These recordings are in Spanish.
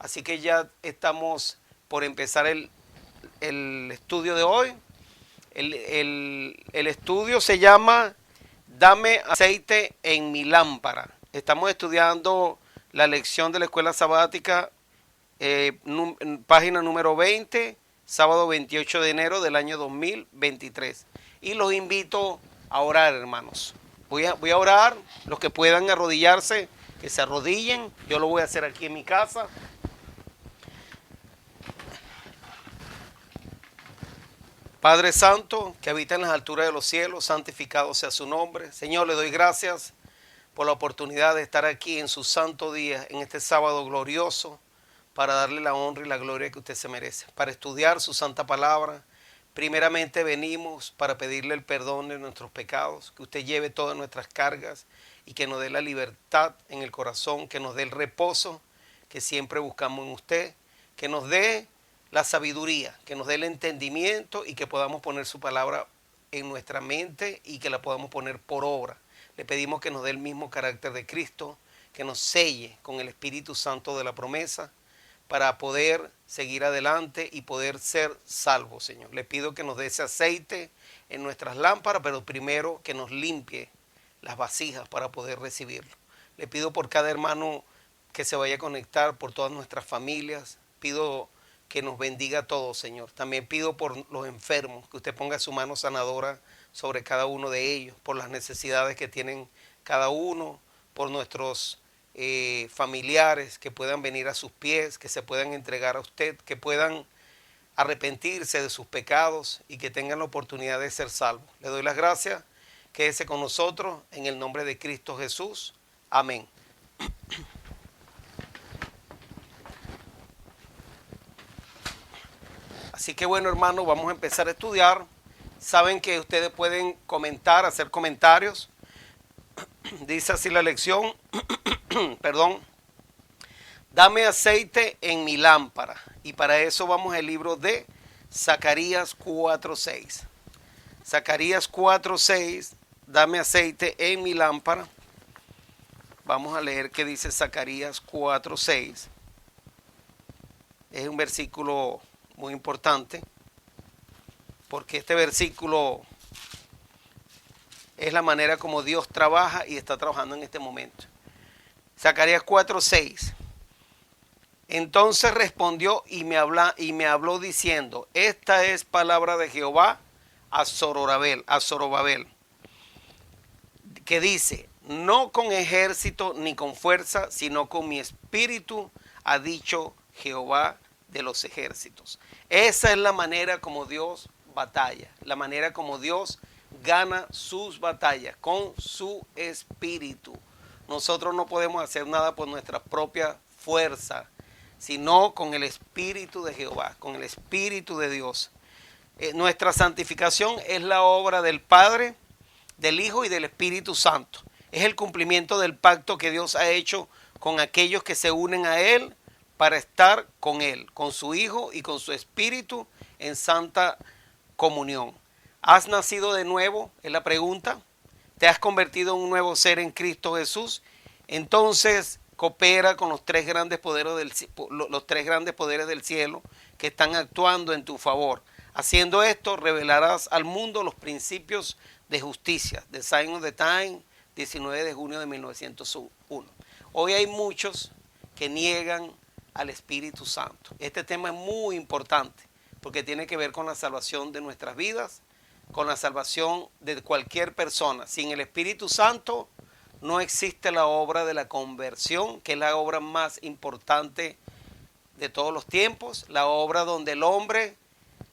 Así que ya estamos por empezar el estudio de hoy. El estudio se llama Dame aceite en mi lámpara. Estamos estudiando la lección de la escuela sabática, página número 20, sábado 28 de enero del año 2023. Y los invito a orar, hermanos. Voy a orar, los que puedan arrodillarse, que se arrodillen. Yo lo voy a hacer aquí en mi casa. Padre Santo, que habita en las alturas de los cielos, santificado sea su nombre. Señor, le doy gracias por la oportunidad de estar aquí en su santo día, en este sábado glorioso, para darle la honra y la gloria que usted se merece, para estudiar su santa palabra. Primeramente venimos para pedirle el perdón de nuestros pecados, que usted lleve todas nuestras cargas y que nos dé la libertad en el corazón, que nos dé el reposo que siempre buscamos en usted, que nos dé la sabiduría, que nos dé el entendimiento y que podamos poner su palabra en nuestra mente y que la podamos poner por obra. Le pedimos que nos dé el mismo carácter de Cristo, que nos selle con el Espíritu Santo de la promesa para poder seguir adelante y poder ser salvos, Señor. Le pido que nos dé ese aceite en nuestras lámparas, pero primero que nos limpie las vasijas para poder recibirlo. Le pido por cada hermano que se vaya a conectar, por todas nuestras familias. Pido que nos bendiga a todos, Señor. También pido por los enfermos, que usted ponga su mano sanadora sobre cada uno de ellos, por las necesidades que tienen cada uno, por nuestros familiares que puedan venir a sus pies, que se puedan entregar a usted, que puedan arrepentirse de sus pecados y que tengan la oportunidad de ser salvos. Le doy las gracias, quédese con nosotros en el nombre de Cristo Jesús. Amén. Así que bueno, hermanos, vamos a empezar a estudiar. Saben que ustedes pueden comentar, hacer comentarios. Dice así la lección, perdón, dame aceite en mi lámpara. Y para eso vamos al libro de Zacarías 4:6. Zacarías 4:6, dame aceite en mi lámpara. Vamos a leer qué dice Zacarías 4:6. Es un versículo muy importante, porque este versículo es la manera como Dios trabaja y está trabajando en este momento. Zacarías 4:6. Entonces respondió y me habló diciendo, esta es palabra de Jehová a Zorobabel, que dice, no con ejército ni con fuerza, sino con mi espíritu, ha dicho Jehová de los ejércitos. Esa es la manera como Dios batalla, la manera como Dios gana sus batallas, con su espíritu. Nosotros no podemos hacer nada por nuestra propia fuerza, sino con el espíritu de Jehová, con el espíritu de Dios. Nuestra santificación es la obra del Padre, del Hijo y del Espíritu Santo. Es el cumplimiento del pacto que Dios ha hecho con aquellos que se unen a Él para estar con Él, con su Hijo y con su Espíritu en santa comunión. ¿Has nacido de nuevo? Es la pregunta. ¿Te has convertido en un nuevo ser en Cristo Jesús? Entonces coopera con los tres grandes poderes del cielo que están actuando en tu favor. Haciendo esto, revelarás al mundo los principios de justicia. The Sign of the Time, 19 de junio de 1901. Hoy hay muchos que niegan al Espíritu Santo. Este tema es muy importante porque tiene que ver con la salvación de nuestras vidas, con la salvación de cualquier persona. Sin el Espíritu Santo no existe la obra de la conversión, que es la obra más importante de todos los tiempos, la obra donde el hombre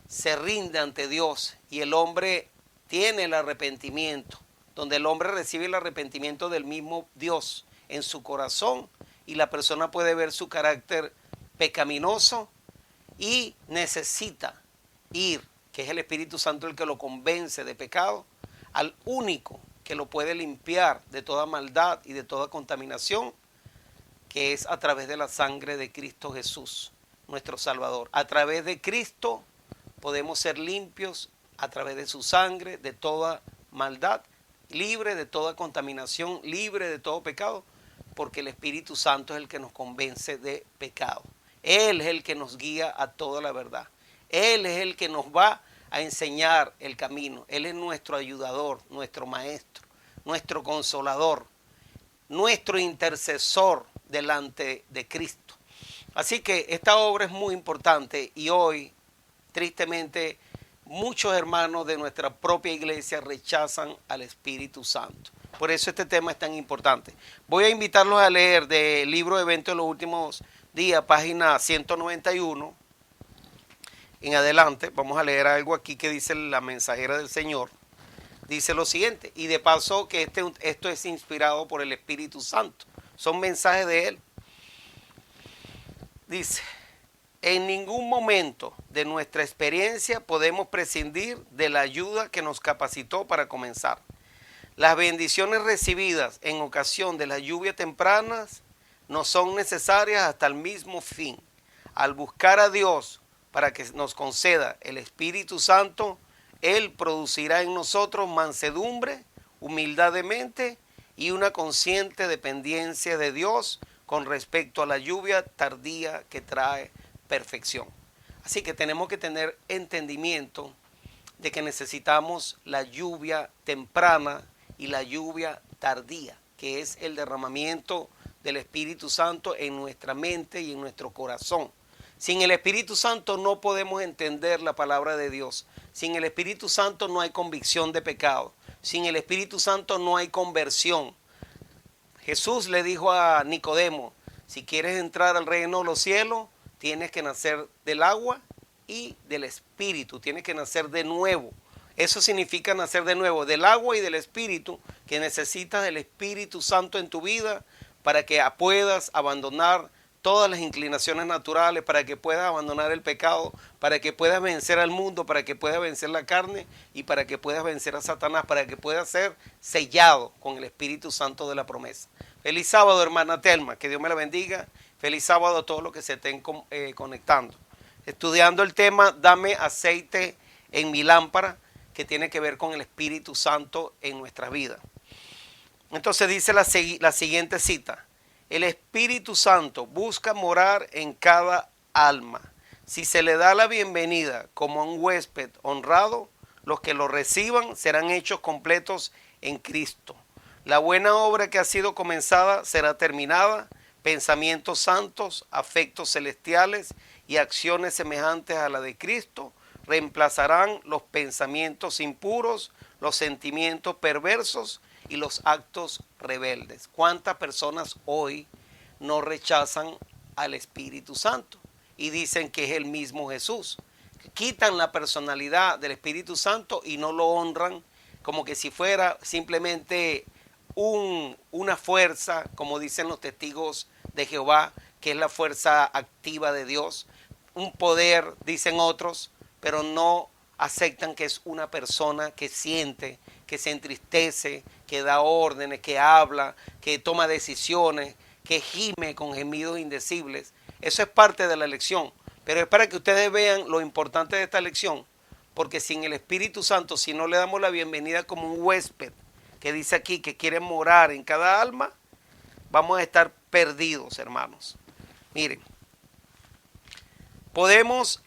se rinde ante Dios y el hombre tiene el arrepentimiento, donde el hombre recibe el arrepentimiento del mismo Dios en su corazón y la persona puede ver su carácter pecaminoso y necesita ir, que es el Espíritu Santo el que lo convence de pecado, al único que lo puede limpiar de toda maldad y de toda contaminación, que es a través de la sangre de Cristo Jesús, nuestro Salvador. A través de Cristo podemos ser limpios, a través de su sangre, de toda maldad, libre de toda contaminación, libre de todo pecado, porque el Espíritu Santo es el que nos convence de pecado. Él es el que nos guía a toda la verdad. Él es el que nos va a enseñar el camino. Él es nuestro ayudador, nuestro maestro, nuestro consolador, nuestro intercesor delante de Cristo. Así que esta obra es muy importante y hoy, tristemente, muchos hermanos de nuestra propia iglesia rechazan al Espíritu Santo. Por eso este tema es tan importante. Voy a invitarlos a leer del libro Eventos de los Últimos Días, página 191. En adelante, vamos a leer algo aquí que dice la mensajera del Señor. Dice lo siguiente, y de paso que esto es inspirado por el Espíritu Santo. Son mensajes de Él. Dice, en ningún momento de nuestra experiencia podemos prescindir de la ayuda que nos capacitó para comenzar. Las bendiciones recibidas en ocasión de las lluvias tempranas no son necesarias hasta el mismo fin. Al buscar a Dios para que nos conceda el Espíritu Santo, Él producirá en nosotros mansedumbre, humildad de mente y una consciente dependencia de Dios con respecto a la lluvia tardía que trae perfección. Así que tenemos que tener entendimiento de que necesitamos la lluvia temprana y la lluvia tardía, que es el derramamiento del Espíritu Santo en nuestra mente y en nuestro corazón. Sin el Espíritu Santo no podemos entender la palabra de Dios. Sin el Espíritu Santo no hay convicción de pecado. Sin el Espíritu Santo no hay conversión. Jesús le dijo a Nicodemo, si quieres entrar al reino de los cielos, tienes que nacer del agua y del Espíritu, tienes que nacer de nuevo. Eso significa nacer de nuevo, del agua y del Espíritu, que necesitas del Espíritu Santo en tu vida para que puedas abandonar todas las inclinaciones naturales, para que puedas abandonar el pecado, para que puedas vencer al mundo, para que puedas vencer la carne y para que puedas vencer a Satanás, para que puedas ser sellado con el Espíritu Santo de la promesa. Feliz sábado, hermana Telma, que Dios me la bendiga. Feliz sábado a todos los que se estén conectando. Estudiando el tema, dame aceite en mi lámpara, que tiene que ver con el Espíritu Santo en nuestra vida. Entonces dice la siguiente cita. El Espíritu Santo busca morar en cada alma. Si se le da la bienvenida como a un huésped honrado, los que lo reciban serán hechos completos en Cristo. La buena obra que ha sido comenzada será terminada. Pensamientos santos, afectos celestiales y acciones semejantes a la de Cristo reemplazarán los pensamientos impuros, los sentimientos perversos y los actos rebeldes. ¿Cuántas personas hoy no rechazan al Espíritu Santo y dicen que es el mismo Jesús? Quitan la personalidad del Espíritu Santo y no lo honran como que si fuera simplemente una fuerza, como dicen los testigos de Jehová, que es la fuerza activa de Dios, un poder, dicen otros, pero no aceptan que es una persona que siente, que se entristece, que da órdenes, que habla, que toma decisiones, que gime con gemidos indecibles. Eso es parte de la lección, pero es para que ustedes vean lo importante de esta lección, porque sin el Espíritu Santo, si no le damos la bienvenida como un huésped, que dice aquí que quiere morar en cada alma, vamos a estar perdidos, hermanos. Miren, podemos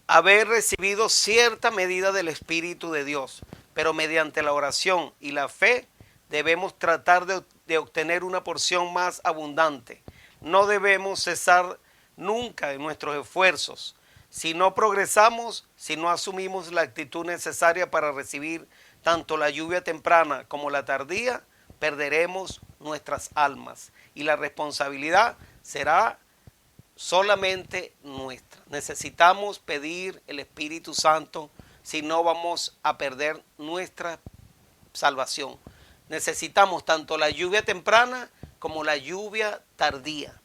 haber recibido cierta medida del Espíritu de Dios, pero mediante la oración y la fe debemos tratar de obtener una porción más abundante. No debemos cesar nunca en nuestros esfuerzos. Si no progresamos, si no asumimos la actitud necesaria para recibir tanto la lluvia temprana como la tardía, perderemos nuestras almas y la responsabilidad será solamente nuestra. Necesitamos pedir el Espíritu Santo, si no vamos a perder nuestra salvación. Necesitamos tanto la lluvia temprana como la lluvia tardía.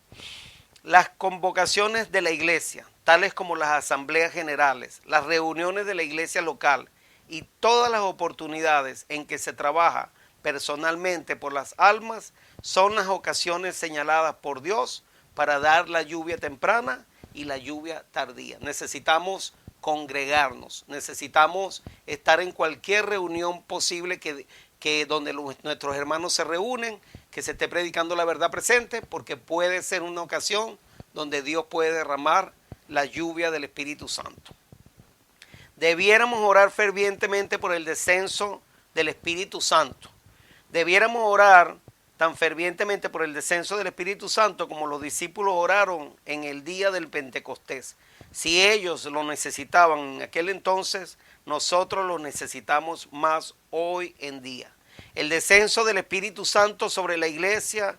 Las convocaciones de la iglesia, tales como las asambleas generales, las reuniones de la iglesia local y todas las oportunidades en que se trabaja personalmente por las almas, son las ocasiones señaladas por Dios para dar la lluvia temprana y la lluvia tardía. Necesitamos congregarnos, necesitamos estar en cualquier reunión posible que donde nuestros hermanos se reúnen, que se esté predicando la verdad presente, porque puede ser una ocasión donde Dios puede derramar la lluvia del Espíritu Santo. Debiéramos orar fervientemente por el descenso del Espíritu Santo. Debiéramos orar tan fervientemente por el descenso del Espíritu Santo como los discípulos oraron en el día del Pentecostés. Si ellos lo necesitaban en aquel entonces, nosotros lo necesitamos más hoy en día. El descenso del Espíritu Santo sobre la iglesia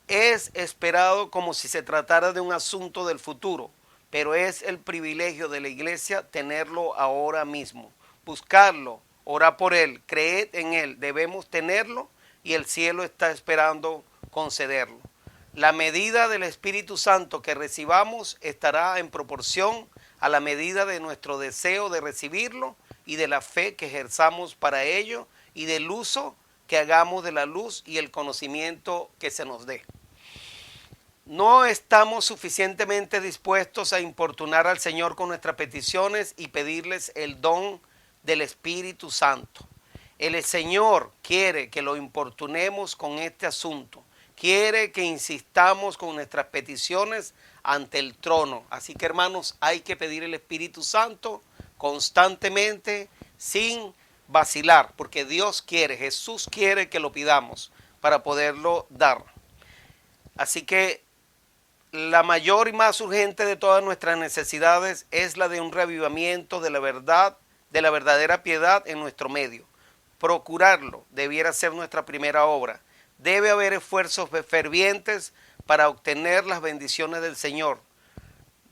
es esperado como si se tratara de un asunto del futuro, pero es el privilegio de la iglesia tenerlo ahora mismo, buscarlo, orar por él, creer en él, debemos tenerlo y el cielo está esperando concederlo. La medida del Espíritu Santo que recibamos estará en proporción a la medida de nuestro deseo de recibirlo y de la fe que ejerzamos para ello y del uso que hagamos de la luz y el conocimiento que se nos dé. No estamos suficientemente dispuestos a importunar al Señor con nuestras peticiones y pedirles el don del Espíritu Santo. El Señor quiere que lo importunemos con este asunto. Quiere que insistamos con nuestras peticiones ante el trono. Así que, hermanos, hay que pedir el Espíritu Santo constantemente, sin vacilar, porque Dios quiere, Jesús quiere que lo pidamos para poderlo dar. Así que la mayor y más urgente de todas nuestras necesidades es la de un reavivamiento de la verdad, de la verdadera piedad en nuestro medio. Procurarlo debiera ser nuestra primera obra. Debe haber esfuerzos fervientes para obtener las bendiciones del Señor.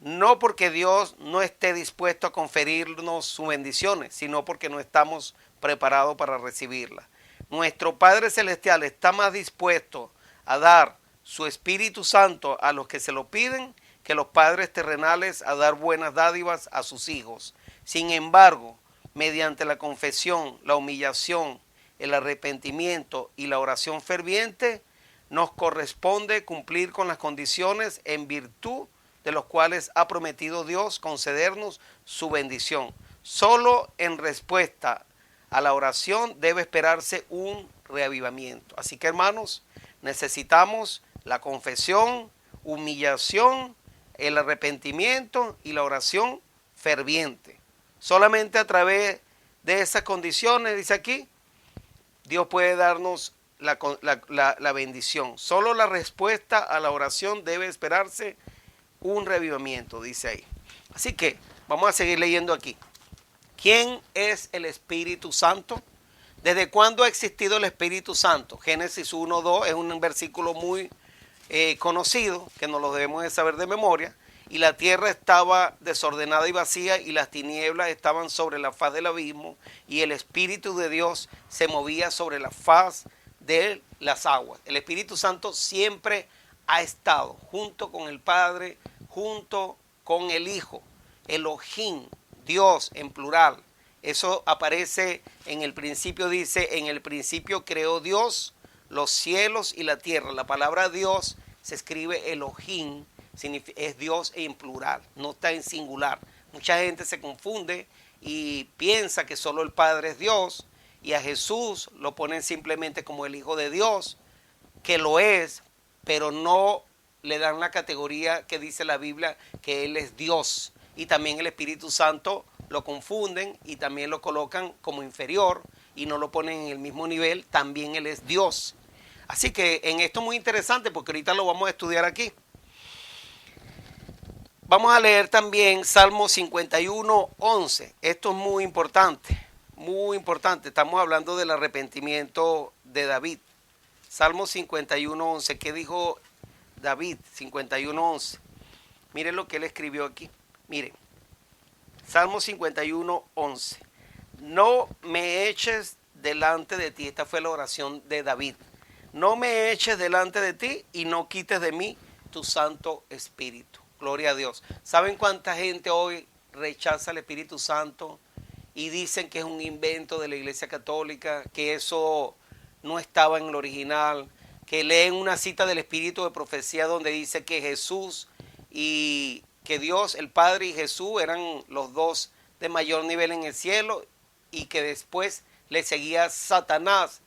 No porque Dios no esté dispuesto a conferirnos sus bendiciones, sino porque no estamos preparados para recibirlas. Nuestro Padre Celestial está más dispuesto a dar su Espíritu Santo a los que se lo piden que los padres terrenales a dar buenas dádivas a sus hijos. Sin embargo, mediante la confesión, la humillación, el arrepentimiento y la oración ferviente, nos corresponde cumplir con las condiciones en virtud de los cuales ha prometido Dios concedernos su bendición. Solo en respuesta a la oración debe esperarse un reavivamiento. Así que, hermanos, necesitamos la confesión, humillación, el arrepentimiento y la oración ferviente. Solamente a través de esas condiciones, dice aquí, Dios puede darnos la bendición. Solo la respuesta a la oración debe esperarse un reavivamiento, dice ahí. Así que vamos a seguir leyendo aquí. ¿Quién es el Espíritu Santo? ¿Desde cuándo ha existido el Espíritu Santo? Génesis 1:2 es un versículo muy conocido, que nos lo debemos de saber de memoria. Y la tierra estaba desordenada y vacía, y las tinieblas estaban sobre la faz del abismo, y el Espíritu de Dios se movía sobre la faz de las aguas. El Espíritu Santo siempre ha estado junto con el Padre, junto con el Hijo. Elohim, Dios en plural. Eso aparece en el principio, dice, en el principio creó Dios los cielos y la tierra. La palabra Dios se escribe Elohim, es Dios en plural, no está en singular. Mucha gente se confunde y piensa que solo el Padre es Dios, y a Jesús lo ponen simplemente como el Hijo de Dios, que lo es, pero no le dan la categoría que dice la Biblia, que Él es Dios. Y también el Espíritu Santo lo confunden y también lo colocan como inferior y no lo ponen en el mismo nivel, también Él es Dios. Así que en esto es muy interesante porque ahorita lo vamos a estudiar aquí. Vamos a leer también Salmo 51:11. Esto es muy importante, muy importante. Estamos hablando del arrepentimiento de David. Salmo 51:11. ¿Qué dijo David? 51:11. Miren lo que él escribió aquí. Miren. Salmo 51:11. No me eches delante de ti. Esta fue la oración de David. No me eches delante de ti y no quites de mí tu Santo Espíritu. Gloria a Dios. ¿Saben cuánta gente hoy rechaza el Espíritu Santo y dicen que es un invento de la Iglesia Católica, que eso no estaba en el original, que leen una cita del Espíritu de Profecía donde dice que Jesús y que Dios, el Padre y Jesús eran los dos de mayor nivel en el cielo y que después le seguía Satanás?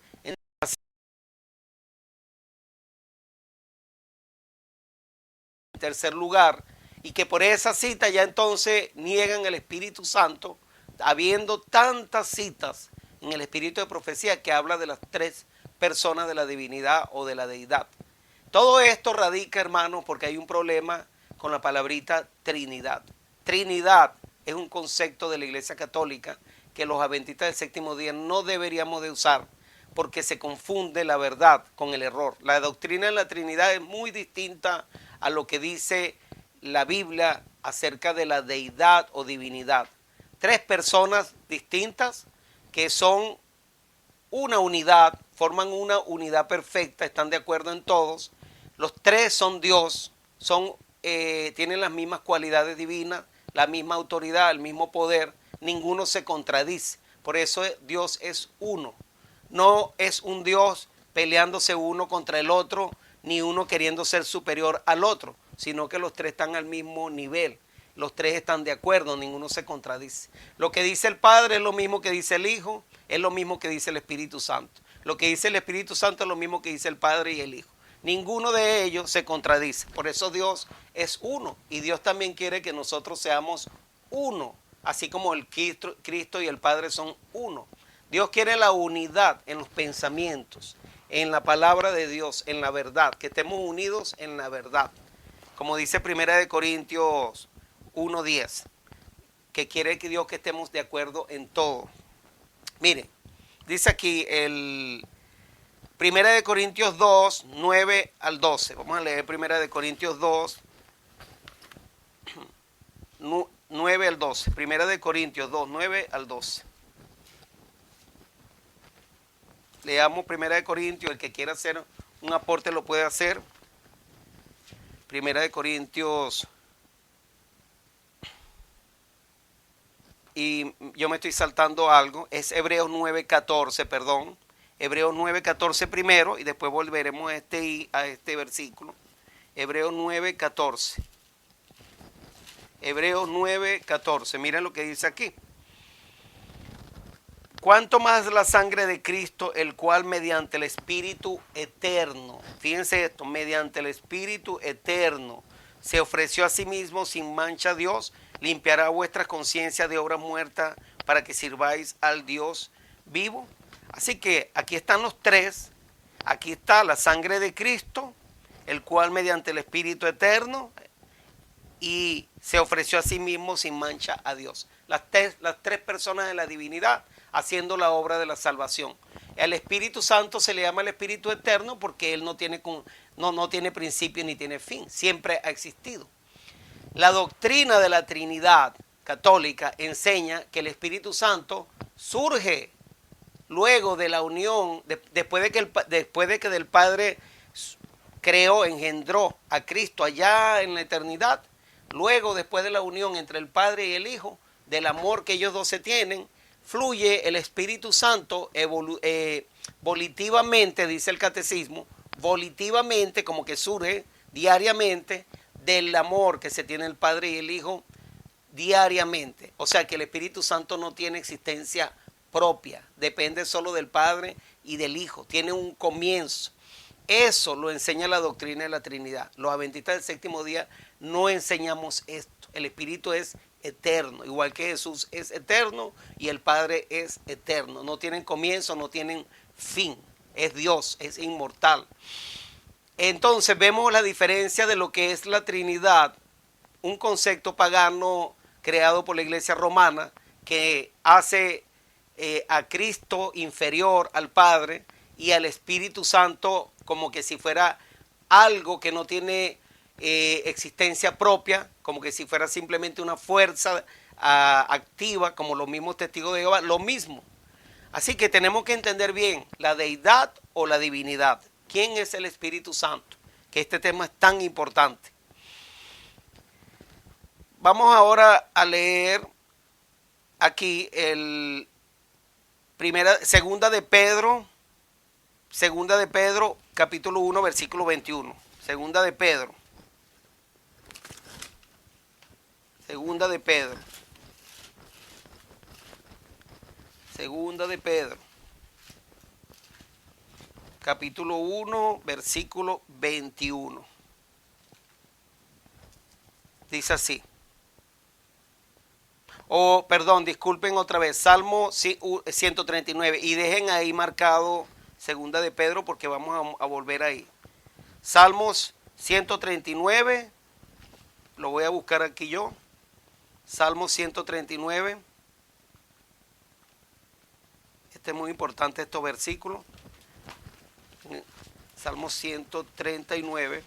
tercer lugar, y que por esa cita ya entonces niegan el Espíritu Santo, habiendo tantas citas en el Espíritu de profecía que habla de las tres personas de la divinidad o de la deidad. Todo esto radica, hermanos, porque hay un problema con la palabrita Trinidad. Trinidad es un concepto de la Iglesia Católica que los adventistas del séptimo día no deberíamos de usar, porque se confunde la verdad con el error. La doctrina de la Trinidad es muy distinta a lo que dice la Biblia acerca de la deidad o divinidad. Tres personas distintas que son una unidad, forman una unidad perfecta, están de acuerdo en todos. Los tres son Dios, tienen las mismas cualidades divinas, la misma autoridad, el mismo poder, ninguno se contradice. Por eso Dios es uno. No es un Dios peleándose uno contra el otro, ni uno queriendo ser superior al otro, sino que los tres están al mismo nivel. Los tres están de acuerdo, ninguno se contradice. Lo que dice el Padre es lo mismo que dice el Hijo, es lo mismo que dice el Espíritu Santo. Lo que dice el Espíritu Santo es lo mismo que dice el Padre y el Hijo. Ninguno de ellos se contradice. Por eso Dios es uno. Y Dios también quiere que nosotros seamos uno. Así como el Cristo y el Padre son uno. Dios quiere la unidad en los pensamientos, en la palabra de Dios, en la verdad. Que estemos unidos en la verdad. Como dice 1 Corintios 1:10. Que quiere que Dios que estemos de acuerdo en todo. Mire, dice aquí el 1 Corintios 2, 9 al 12. Vamos a leer 1 Corintios 2, 9 al 12. 1 Corintios 2, 9 al 12. Leamos 1 Corintios, el que quiera hacer un aporte lo puede hacer. 1 Corintios, y yo me estoy saltando algo, es Hebreos 9:14, perdón. Hebreos 9:14 primero y después volveremos a este versículo. Hebreos 9:14. Hebreos 9:14. Miren lo que dice aquí. Cuánto más la sangre de Cristo, el cual mediante el Espíritu eterno, fíjense esto, mediante el Espíritu eterno, se ofreció a sí mismo sin mancha a Dios, limpiará vuestras conciencias de obras muertas para que sirváis al Dios vivo. Así que aquí están los tres. Aquí está la sangre de Cristo, el cual mediante el Espíritu eterno y se ofreció a sí mismo sin mancha a Dios. Las tres personas de la divinidad haciendo la obra de la salvación. El Espíritu Santo se le llama el Espíritu eterno porque Él no tiene principio ni tiene fin. Siempre ha existido. La doctrina de la Trinidad católica enseña que el Espíritu Santo surge luego de la unión, después de que del Padre engendró a Cristo allá en la eternidad, luego después de la unión entre el Padre y el Hijo, del amor que ellos dos se tienen, fluye el Espíritu Santo volitivamente, dice el catecismo, volitivamente, como que surge diariamente del amor que se tiene el Padre y el Hijo diariamente. O sea que el Espíritu Santo no tiene existencia propia, depende solo del Padre y del Hijo, tiene un comienzo. Eso lo enseña la doctrina de la Trinidad. Los adventistas del séptimo día no enseñamos esto. El Espíritu es eterno, igual que Jesús es eterno y el Padre es eterno. No tienen comienzo, no tienen fin. Es Dios, es inmortal. Entonces vemos la diferencia de lo que es la Trinidad, un concepto pagano creado por la Iglesia romana que hace a Cristo inferior al Padre y al Espíritu Santo como que si fuera algo que no tiene existencia propia, como que si fuera simplemente una fuerza activa, como los mismos testigos de Jehová, lo mismo. Así que tenemos que entender bien la deidad o la divinidad. ¿Quién es el Espíritu Santo? Que este tema es tan importante. Vamos ahora a leer aquí segunda de Pedro, capítulo 1, versículo 21. Segunda de Pedro, capítulo 1, versículo 21. Dice así. O, perdón, disculpen otra vez, Salmo 139. Y dejen ahí marcado segunda de Pedro porque vamos a volver ahí. Salmos 139. Lo voy a buscar aquí yo. Salmo 139. Este es muy importante, estos versículos. Salmo 139.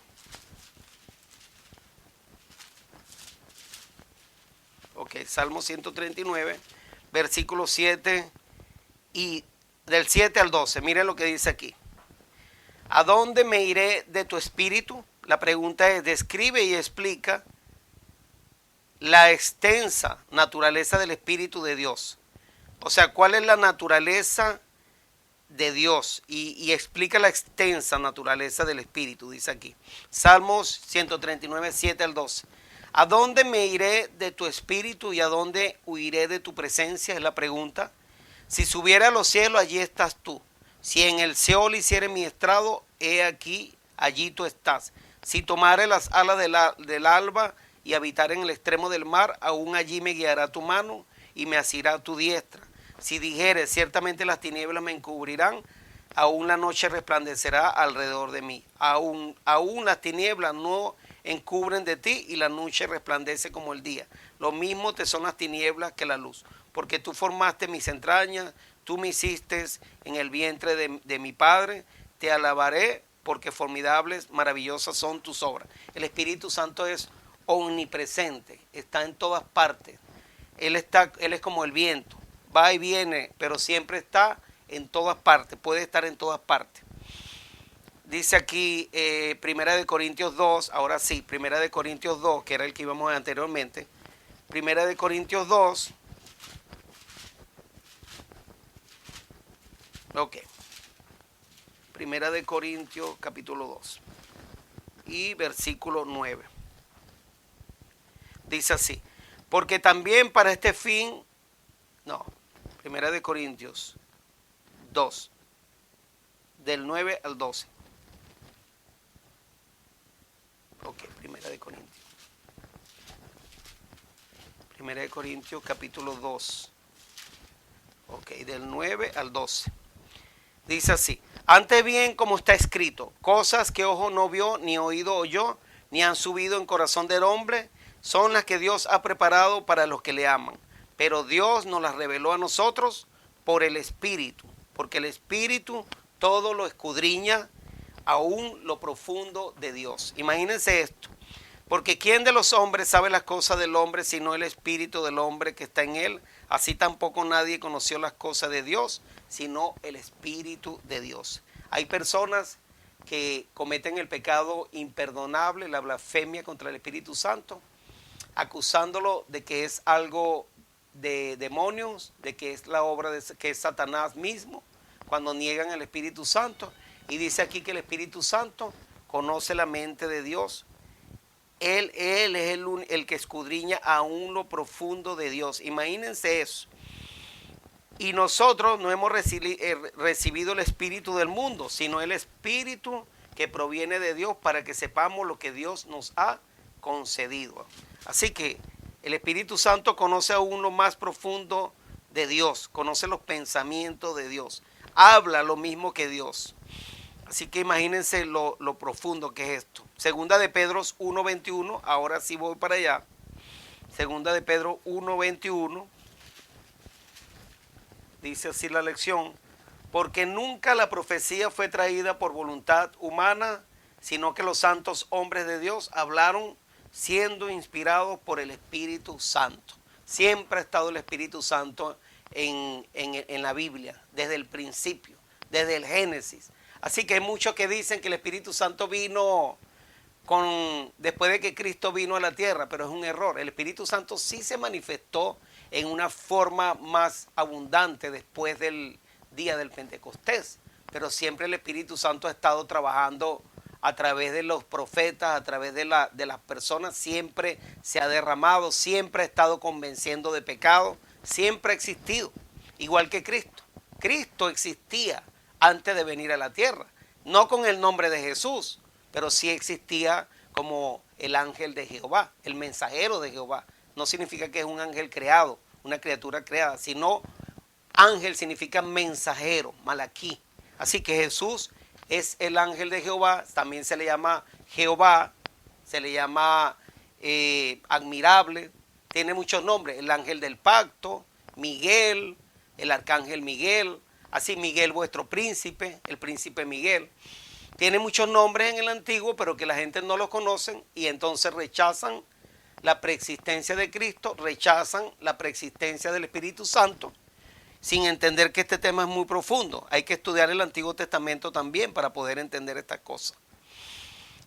Ok, Salmo 139, versículo 7 y del 7 al 12. Miren lo que dice aquí. ¿A dónde me iré de tu espíritu? La pregunta es, describe y explica la extensa naturaleza del Espíritu de Dios. O sea, ¿cuál es la naturaleza de Dios? Y explica la extensa naturaleza del Espíritu, dice aquí. Salmos 139, 7 al 12. ¿A dónde me iré de tu espíritu y a dónde huiré de tu presencia? Es la pregunta. Si subiera a los cielos, allí estás tú. Si en el Seol hiciere mi estrado, he aquí, allí tú estás. Si tomare las alas del alba y habitar en el extremo del mar, aún allí me guiará tu mano y me asirá tu diestra. Si dijere, ciertamente las tinieblas me encubrirán, aún la noche resplandecerá alrededor de mí. Aún las tinieblas no encubren de ti y la noche resplandece como el día. Lo mismo te son las tinieblas que la luz, porque tú formaste mis entrañas, tú me hiciste en el vientre de mi padre. Te alabaré porque formidables, maravillosas son tus obras. El Espíritu Santo es omnipresente, está en todas partes. Él es como el viento, va y viene, pero siempre está en todas partes, puede estar en todas partes. Dice aquí Primera de Corintios 2, ahora sí, Primera de Corintios 2, que era el que íbamos anteriormente. Primera de Corintios 2. Ok. Primera de Corintios capítulo 2 y versículo 9. Dice así, porque también para este fin, Primera de Corintios 2, del 9 al 12. Ok, Primera de Corintios. Primera de Corintios capítulo 2. Ok, del 9 al 12. Dice así, antes bien como está escrito, cosas que ojo no vio, ni oído oyó, ni han subido en corazón del hombre, son las que Dios ha preparado para los que le aman. Pero Dios nos las reveló a nosotros por el Espíritu, porque el Espíritu todo lo escudriña, aún lo profundo de Dios. Imagínense esto, porque ¿quién de los hombres sabe las cosas del hombre sino el Espíritu del hombre que está en él? Así tampoco nadie conoció las cosas de Dios, sino el Espíritu de Dios. Hay personas que cometen el pecado imperdonable, la blasfemia contra el Espíritu Santo, acusándolo de que es algo de demonios, de que es la obra que es Satanás mismo, cuando niegan el Espíritu Santo. Y dice aquí que el Espíritu Santo conoce la mente de Dios. Él es el que escudriña aún lo profundo de Dios. Imagínense eso. Y nosotros no hemos recibido el espíritu del mundo, sino el espíritu que proviene de Dios para que sepamos lo que Dios nos ha concedido. Así que el Espíritu Santo conoce aún lo más profundo de Dios, conoce los pensamientos de Dios, habla lo mismo que Dios. Así que imagínense lo profundo que es esto. Segunda de Pedro 1:21, ahora sí voy para allá. Segunda de Pedro 1:21, dice así la lección, porque nunca la profecía fue traída por voluntad humana, sino que los santos hombres de Dios hablaron siendo inspirados por el Espíritu Santo. Siempre ha estado el Espíritu Santo en la Biblia, desde el principio, desde el Génesis. Así que hay muchos que dicen que el Espíritu Santo vino después de que Cristo vino a la tierra, pero es un error. El Espíritu Santo sí se manifestó en una forma más abundante después del día del Pentecostés, pero siempre el Espíritu Santo ha estado trabajando a través de los profetas, a través de las personas, siempre se ha derramado, siempre ha estado convenciendo de pecado, siempre ha existido, igual que Cristo. Cristo existía antes de venir a la tierra, no con el nombre de Jesús, pero sí existía como el ángel de Jehová, el mensajero de Jehová. No significa que es un ángel creado, una criatura creada, sino ángel significa mensajero, malaquí. Así que Jesús es el ángel de Jehová, también se le llama Jehová, se le llama admirable, tiene muchos nombres, el ángel del pacto, Miguel, el arcángel Miguel, así Miguel vuestro príncipe, el príncipe Miguel. Tiene muchos nombres en el antiguo, pero que la gente no los conoce y entonces rechazan la preexistencia de Cristo, rechazan la preexistencia del Espíritu Santo, sin entender que este tema es muy profundo. Hay que estudiar el Antiguo Testamento también para poder entender estas cosas.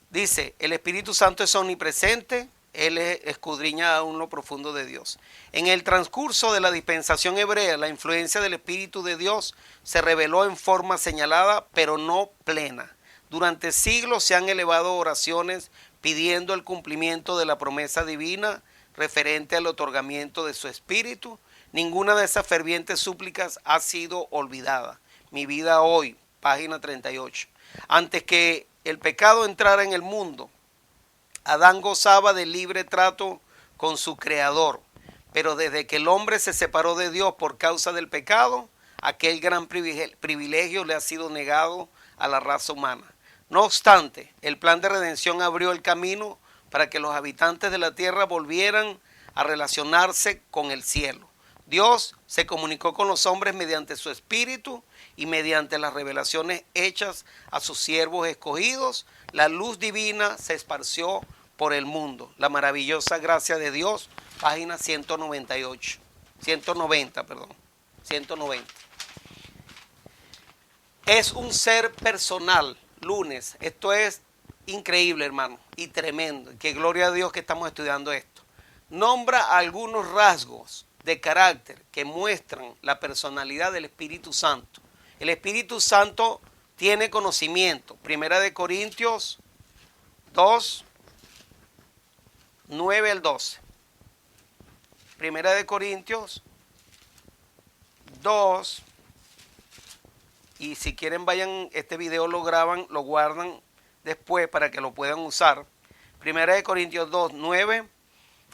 Dice, el Espíritu Santo es omnipresente, Él escudriña aún lo profundo de Dios. En el transcurso de la dispensación hebrea, la influencia del Espíritu de Dios se reveló en forma señalada, pero no plena. Durante siglos se han elevado oraciones pidiendo el cumplimiento de la promesa divina referente al otorgamiento de su Espíritu. Ninguna de esas fervientes súplicas ha sido olvidada. Mi vida hoy, página 38. Antes que el pecado entrara en el mundo, Adán gozaba de libre trato con su Creador. Pero desde que el hombre se separó de Dios por causa del pecado, aquel gran privilegio le ha sido negado a la raza humana. No obstante, el plan de redención abrió el camino para que los habitantes de la tierra volvieran a relacionarse con el cielo. Dios se comunicó con los hombres mediante su Espíritu y mediante las revelaciones hechas a sus siervos escogidos. La luz divina se esparció por el mundo. La maravillosa gracia de Dios, página 190. Es un ser personal. Lunes, esto es increíble, hermano, y tremendo. Que gloria a Dios que estamos estudiando esto. Nombra algunos rasgos de carácter que muestran la personalidad del Espíritu Santo. El Espíritu Santo tiene conocimiento. Primera de Corintios 2, 9 al 12. Primera de Corintios 2. Y si quieren vayan, este video lo graban, lo guardan después para que lo puedan usar. Primera de Corintios 2, 9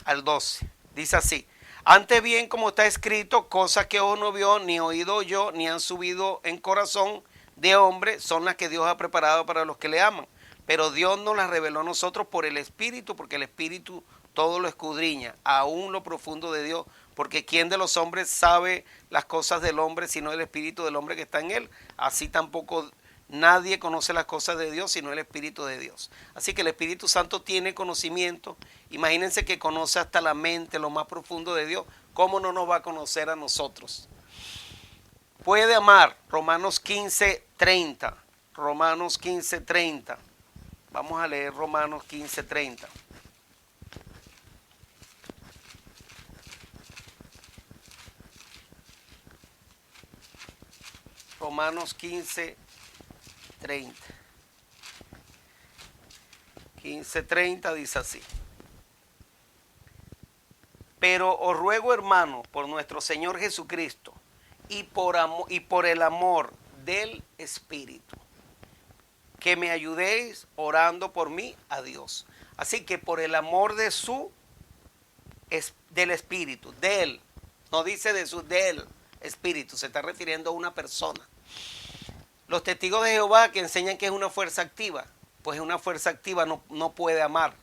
al 12. Dice así. Antes bien, como está escrito, cosas que ojo no vio, ni oído yo, ni han subido en corazón de hombre, son las que Dios ha preparado para los que le aman. Pero Dios nos las reveló a nosotros por el Espíritu, porque el Espíritu todo lo escudriña, aún lo profundo de Dios. Porque ¿quién de los hombres sabe las cosas del hombre sino el Espíritu del hombre que está en él? Así tampoco nadie conoce las cosas de Dios sino el Espíritu de Dios. Así que el Espíritu Santo tiene conocimiento. Imagínense que conoce hasta la mente, lo más profundo de Dios. ¿Cómo no nos va a conocer a nosotros? Puede amar. Romanos 15:30. Romanos 15:30. Vamos a leer Romanos 15:30. Romanos 15:30. 15:30 dice así. Pero os ruego, hermano, por nuestro Señor Jesucristo y por el amor del Espíritu, que me ayudéis orando por mí a Dios. Así que por el amor de del Espíritu, de él, no dice del Espíritu, se está refiriendo a una persona. Los testigos de Jehová que enseñan que es una fuerza activa, pues una fuerza activa no puede amar,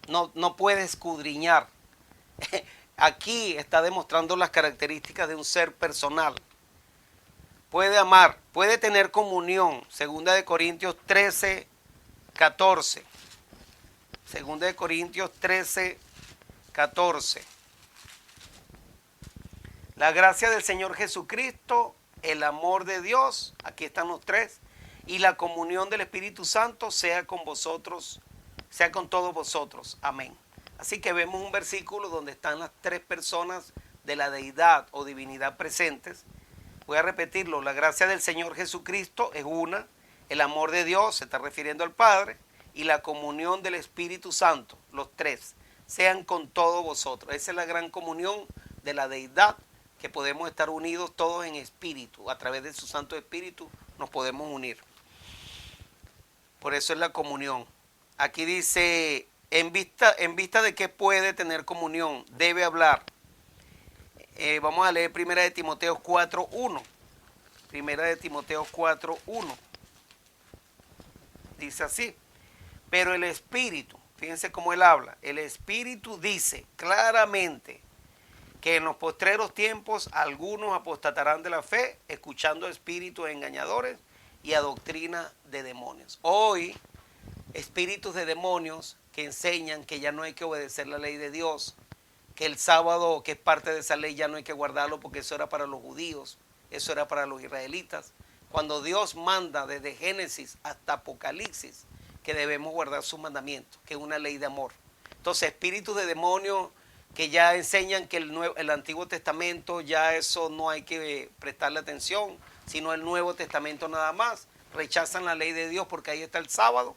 no puede escudriñar. Aquí está demostrando las características de un ser personal. Puede amar, puede tener comunión. Segunda de Corintios 13:14. Segunda de Corintios 13:14. La gracia del Señor Jesucristo, el amor de Dios, aquí están los tres, y la comunión del Espíritu Santo sea con vosotros, sea con todos vosotros. Amén. Así que vemos un versículo donde están las tres personas de la deidad o divinidad presentes. Voy a repetirlo, la gracia del Señor Jesucristo es una, el amor de Dios se está refiriendo al Padre, y la comunión del Espíritu Santo, los tres, sean con todos vosotros. Esa es la gran comunión de la deidad, que podemos estar unidos todos en espíritu, a través de su Santo Espíritu nos podemos unir. Por eso es la comunión. Aquí dice, en vista de que puede tener comunión, debe hablar. Vamos a leer Primera de Timoteo 4:1. Primera de Timoteo 4:1. Dice así, pero el Espíritu, fíjense cómo él habla, el Espíritu dice claramente que en los postreros tiempos algunos apostatarán de la fe, escuchando espíritus engañadores y a doctrina de demonios. Hoy, espíritus de demonios que enseñan que ya no hay que obedecer la ley de Dios, que el sábado, que es parte de esa ley, ya no hay que guardarlo porque eso era para los judíos, eso era para los israelitas. Cuando Dios manda desde Génesis hasta Apocalipsis que debemos guardar sus mandamientos, que es una ley de amor. Entonces, espíritus de demonios que ya enseñan que el Antiguo Testamento ya eso no hay que prestarle atención, sino el Nuevo Testamento nada más. Rechazan la ley de Dios porque ahí está el sábado.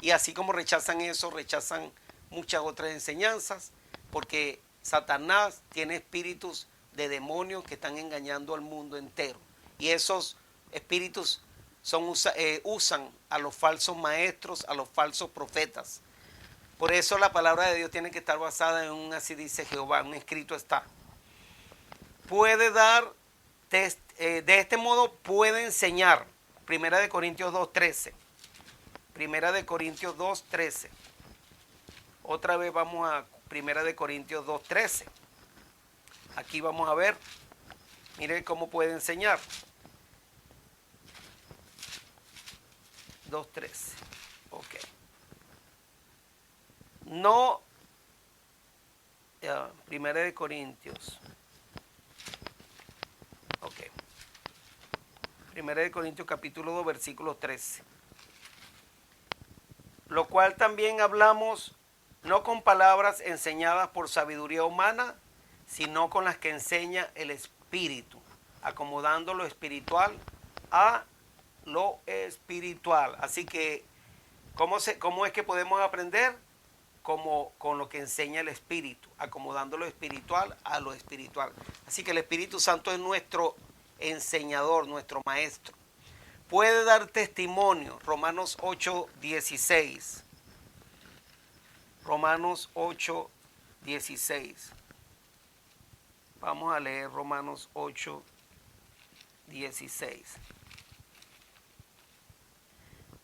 Y así como rechazan eso, rechazan muchas otras enseñanzas, porque Satanás tiene espíritus de demonios que están engañando al mundo entero. Y esos espíritus usan a los falsos maestros, a los falsos profetas. Por eso la palabra de Dios tiene que estar basada en un así dice Jehová, un escrito está. Puede dar, de este modo puede enseñar. Primera de Corintios 2:13. Primera de Corintios 2:13. Otra vez vamos a Primera de Corintios 2:13. Aquí vamos a ver, miren cómo puede enseñar. 2:13. Ok. No, Primera de Corintios. Ok. Primera de Corintios capítulo 2 versículo 13. Lo cual también hablamos no con palabras enseñadas por sabiduría humana, sino con las que enseña el Espíritu, acomodando lo espiritual a lo espiritual. Así que, ¿cómo es que podemos aprender? Como con lo que enseña el Espíritu, acomodando lo espiritual a lo espiritual. Así que el Espíritu Santo es nuestro enseñador, nuestro maestro. Puede dar testimonio, Romanos 8:16. Romanos 8:16. Vamos a leer Romanos 8:16.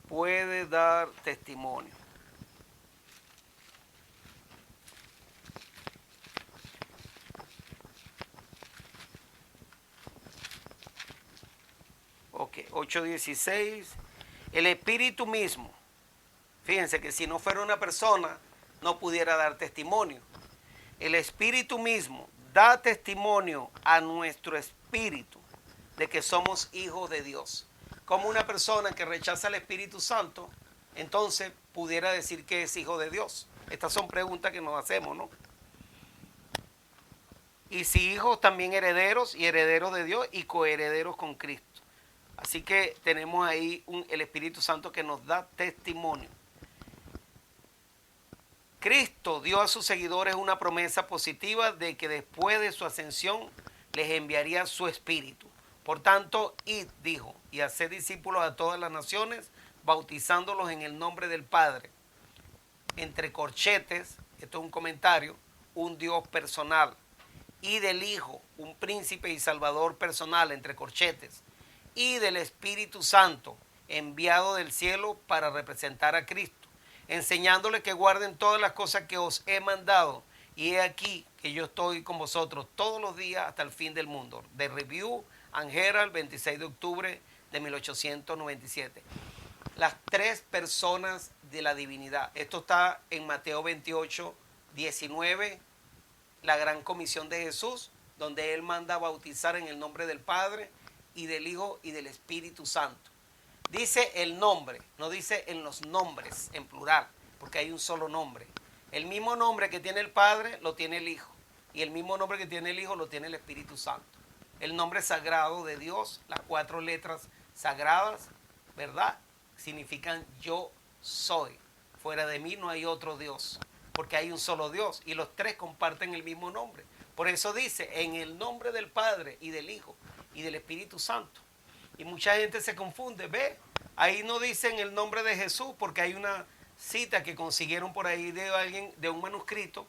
Puede dar testimonio. Ok, 8:16. El Espíritu mismo. Fíjense que si no fuera una persona, no pudiera dar testimonio. El Espíritu mismo da testimonio a nuestro espíritu de que somos hijos de Dios. Como una persona que rechaza al Espíritu Santo, entonces pudiera decir que es hijo de Dios. Estas son preguntas que nos hacemos, ¿no? Y si hijos, también herederos, y herederos de Dios y coherederos con Cristo. Así que tenemos ahí el Espíritu Santo que nos da testimonio. Cristo dio a sus seguidores una promesa positiva de que después de su ascensión les enviaría su Espíritu. Por tanto, id, dijo, y haced discípulos a todas las naciones, bautizándolos en el nombre del Padre. Entre corchetes, esto es un comentario, un Dios personal. Y del Hijo, un príncipe y salvador personal, entre corchetes. Y del Espíritu Santo, enviado del cielo para representar a Cristo, enseñándoles que guarden todas las cosas que os he mandado. Y he aquí que yo estoy con vosotros todos los días hasta el fin del mundo. De Review and Herald, 26 de octubre de 1897. Las tres personas de la divinidad. Esto está en Mateo 28:19, la gran comisión de Jesús, donde Él manda a bautizar en el nombre del Padre y del Hijo y del Espíritu Santo. Dice el nombre, no dice en los nombres, en plural, porque hay un solo nombre. El mismo nombre que tiene el Padre lo tiene el Hijo, y el mismo nombre que tiene el Hijo lo tiene el Espíritu Santo. El nombre sagrado de Dios, las 4 letras sagradas, ¿verdad? Significan yo soy. Fuera de mí no hay otro Dios, porque hay un solo Dios, y los tres comparten el mismo nombre. Por eso dice, en el nombre del Padre y del Hijo y del Espíritu Santo. Y mucha gente se confunde, ve, ahí no dicen el nombre de Jesús porque hay una cita que consiguieron por ahí de alguien, de un manuscrito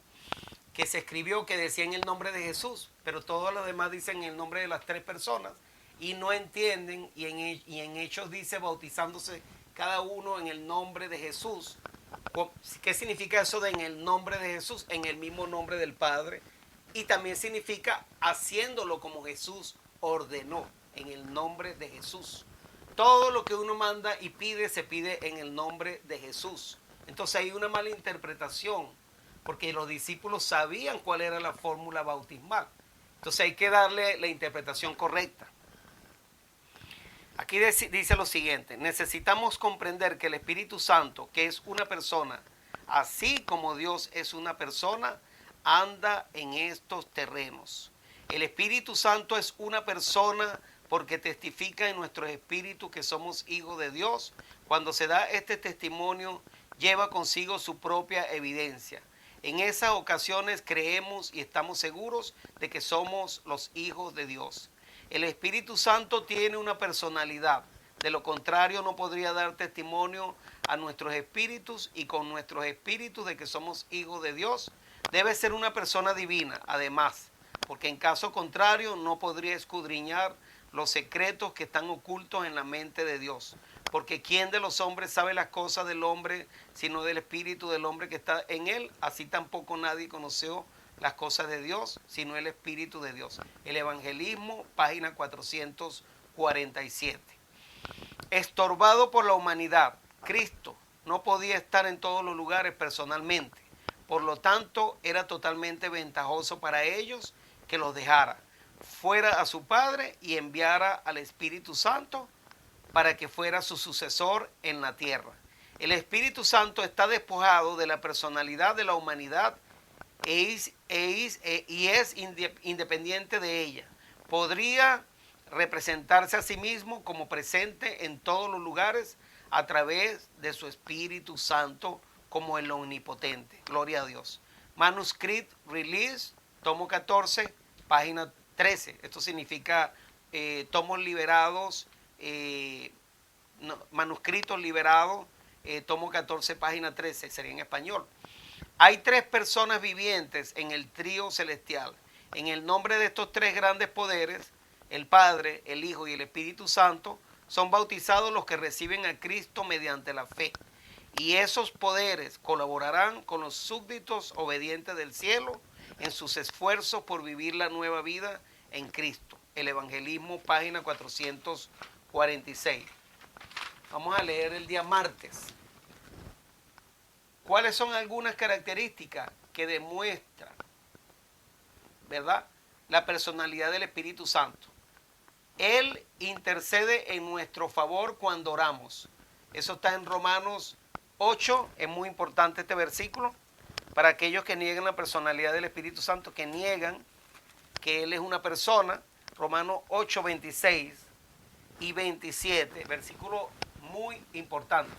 que se escribió que decía en el nombre de Jesús, pero todos los demás dicen el nombre de las tres personas y no entienden, y en Hechos dice bautizándose cada uno en el nombre de Jesús. ¿Qué significa eso de en el nombre de Jesús? En el mismo nombre del Padre. Y también significa haciéndolo como Jesús ordenó, en el nombre de Jesús. Todo lo que uno manda y pide, se pide en el nombre de Jesús. Entonces hay una mala interpretación, porque los discípulos sabían cuál era la fórmula bautismal. Entonces hay que darle la interpretación correcta. Aquí dice lo siguiente: necesitamos comprender que el Espíritu Santo, que es una persona, así como Dios es una persona, anda en estos terrenos. El Espíritu Santo es una persona porque testifica en nuestros espíritus que somos hijos de Dios. Cuando se da este testimonio, lleva consigo su propia evidencia. En esas ocasiones creemos y estamos seguros de que somos los hijos de Dios. El Espíritu Santo tiene una personalidad. De lo contrario, no podría dar testimonio a nuestros espíritus, y con nuestros espíritus de que somos hijos de Dios. Debe ser una persona divina, además, porque en caso contrario no podría escudriñar los secretos que están ocultos en la mente de Dios. Porque ¿quién de los hombres sabe las cosas del hombre, sino del espíritu del hombre que está en él? Así tampoco nadie conoció las cosas de Dios, sino el Espíritu de Dios. El Evangelismo, página 447. Estorbado por la humanidad, Cristo no podía estar en todos los lugares personalmente. Por lo tanto, era totalmente ventajoso para ellos que los dejara, fuera a su Padre y enviara al Espíritu Santo para que fuera su sucesor en la tierra. El Espíritu Santo está despojado de la personalidad de la humanidad y es independiente de ella. Podría representarse a sí mismo como presente en todos los lugares a través de su Espíritu Santo como el omnipotente. Gloria a Dios. Manuscript Release, tomo 14, página 13. Esto significa tomos liberados, manuscritos liberados, tomo 14, página 13, sería en español. Hay tres personas vivientes en el trío celestial. En el nombre de estos tres grandes poderes, el Padre, el Hijo y el Espíritu Santo, son bautizados los que reciben a Cristo mediante la fe. Y esos poderes colaborarán con los súbditos obedientes del cielo en sus esfuerzos por vivir la nueva vida en Cristo. El Evangelismo, página 446. Vamos a leer el día martes. ¿Cuáles son algunas características que demuestran, verdad, la personalidad del Espíritu Santo? Él intercede en nuestro favor cuando oramos. Eso está en Romanos 8. Es muy importante este versículo para aquellos que niegan la personalidad del Espíritu Santo, que niegan que Él es una persona. Romanos 8, 26 y 27, versículo muy importante.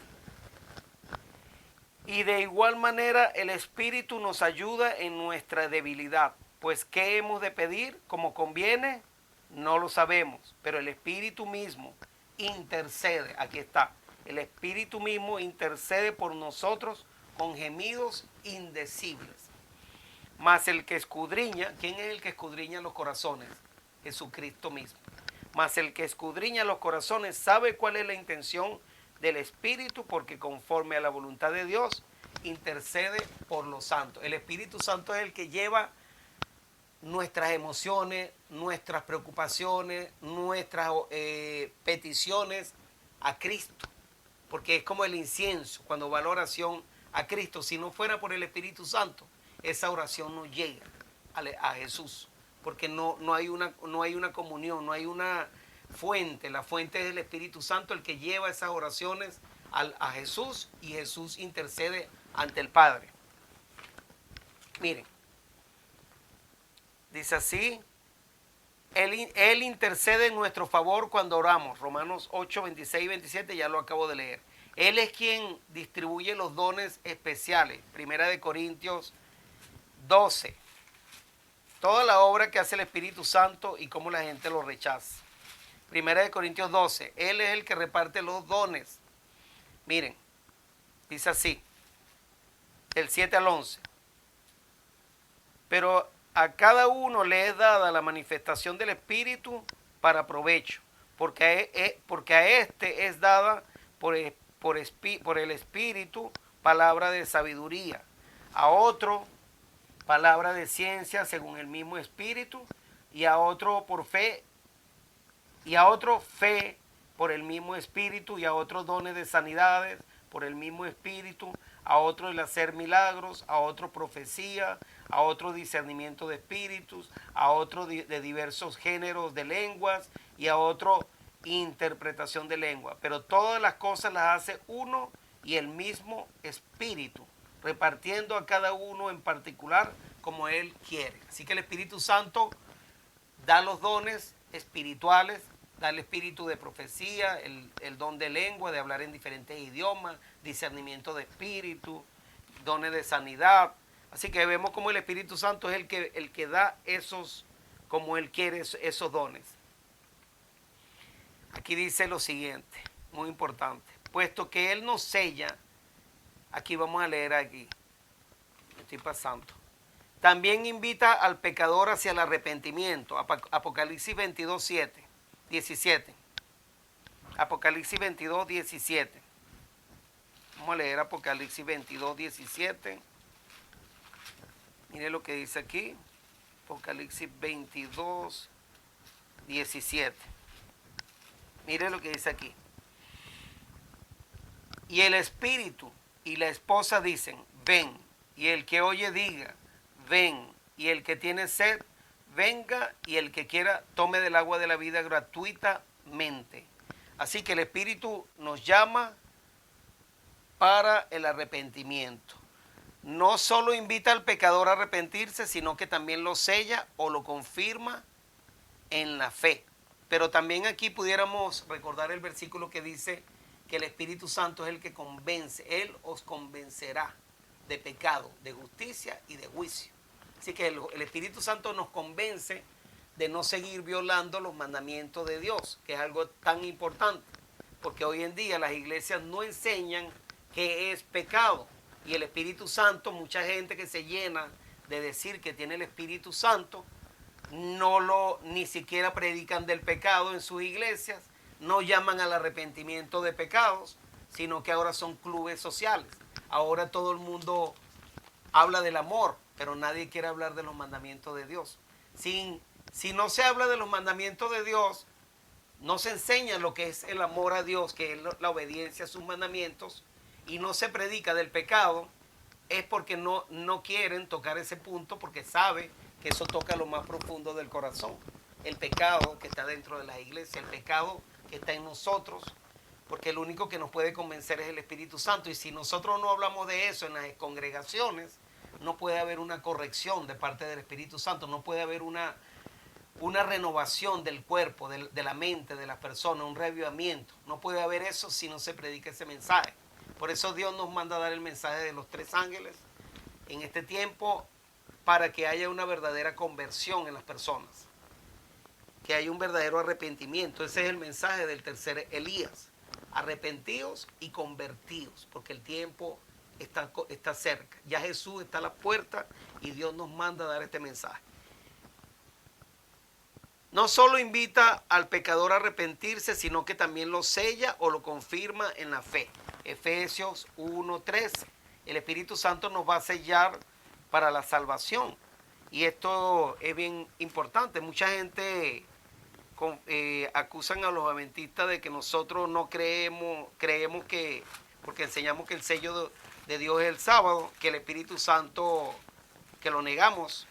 Y de igual manera el Espíritu nos ayuda en nuestra debilidad, pues ¿qué hemos de pedir como conviene? No lo sabemos, pero el Espíritu mismo intercede. Aquí está, el Espíritu mismo intercede por nosotros con gemidos indecibles. Mas el que escudriña, ¿quién es el que escudriña los corazones? Jesucristo mismo. Mas el que escudriña los corazones sabe cuál es la intención del Espíritu, porque conforme a la voluntad de Dios intercede por los santos. El Espíritu Santo es el que lleva nuestras emociones, nuestras preocupaciones, nuestras peticiones a Cristo, porque es como el incienso cuando va la oración a Cristo. Si no fuera por el Espíritu Santo, esa oración no llega a Jesús, porque no hay una comunión, no hay una fuente. La fuente es el Espíritu Santo, el que lleva esas oraciones a Jesús, y Jesús intercede ante el Padre. Miren, dice así: Él intercede en nuestro favor cuando oramos. Romanos 8, 26 y 27, ya lo acabo de leer. Él es quien distribuye los dones especiales. Primera de Corintios 12. Toda la obra que hace el Espíritu Santo y cómo la gente lo rechaza. Primera de Corintios 12. Él es el que reparte los dones. Miren, dice así: del 7 al 11. Pero a cada uno le es dada la manifestación del Espíritu para provecho, porque a este es dada por el Espíritu palabra de sabiduría, a otro palabra de ciencia según el mismo Espíritu, y a otro por fe, y a otro fe por el mismo Espíritu, y a otros dones de sanidades por el mismo Espíritu, a otro el hacer milagros, a otro profecía, a otro discernimiento de espíritus, a otro de diversos géneros de lenguas y a otro interpretación de lengua. Pero todas las cosas las hace uno y el mismo Espíritu, repartiendo a cada uno en particular como Él quiere. Así que el Espíritu Santo da los dones espirituales, da el espíritu de profecía, el don de lengua, de hablar en diferentes idiomas, discernimiento de espíritu, dones de sanidad. Así que vemos como el Espíritu Santo es el que da esos, como Él quiere, esos dones. Aquí dice lo siguiente, muy importante. Puesto que Él nos sella, aquí vamos a leer aquí, me estoy pasando. También invita al pecador hacia el arrepentimiento. Apocalipsis 22, 17. Apocalipsis 22, 17. Vamos a leer Apocalipsis 22, 17. Mire lo que dice aquí. Apocalipsis 22, 17. Mire lo que dice aquí. Y el Espíritu y la esposa dicen, ven. Y el que oye diga, ven. Y el que tiene sed, venga. Y el que quiera, tome del agua de la vida gratuitamente. Así que el Espíritu nos llama para el arrepentimiento. No solo invita al pecador a arrepentirse, sino que también lo sella o lo confirma en la fe. Pero también aquí pudiéramos recordar el versículo que dice que el Espíritu Santo es el que convence. Él os convencerá de pecado, de justicia y de juicio. Así que el Espíritu Santo nos convence de no seguir violando los mandamientos de Dios, que es algo tan importante. Porque hoy en día las iglesias no enseñan qué es pecado. Y el Espíritu Santo, mucha gente que se llena de decir que tiene el Espíritu Santo, ni siquiera predican del pecado en sus iglesias, no llaman al arrepentimiento de pecados, sino que ahora son clubes sociales. Ahora todo el mundo habla del amor, pero nadie quiere hablar de los mandamientos de Dios. Si no se habla de los mandamientos de Dios, no se enseña lo que es el amor a Dios, que es la obediencia a sus mandamientos, y no se predica del pecado, es porque no quieren tocar ese punto, porque sabe que eso toca lo más profundo del corazón. El pecado que está dentro de las iglesias, el pecado que está en nosotros, porque el único que nos puede convencer es el Espíritu Santo. Y si nosotros no hablamos de eso en las congregaciones, no puede haber una corrección de parte del Espíritu Santo, no puede haber una renovación del cuerpo, de la mente de las personas, un reavivamiento. No puede haber eso si no se predica ese mensaje. Por eso Dios nos manda a dar el mensaje de los 3 ángeles en este tiempo, para que haya una verdadera conversión en las personas, que haya un verdadero arrepentimiento. Ese es el mensaje del tercer Elías: arrepentidos y convertidos, porque el tiempo está cerca. Ya Jesús está a la puerta y Dios nos manda a dar este mensaje. No solo invita al pecador a arrepentirse, sino que también lo sella o lo confirma en la fe. Efesios 1:13. El Espíritu Santo nos va a sellar para la salvación. Y esto es bien importante. Mucha gente acusan a los adventistas de que nosotros no creemos que, porque enseñamos que el sello de Dios es el sábado, que el Espíritu Santo, que lo negamos.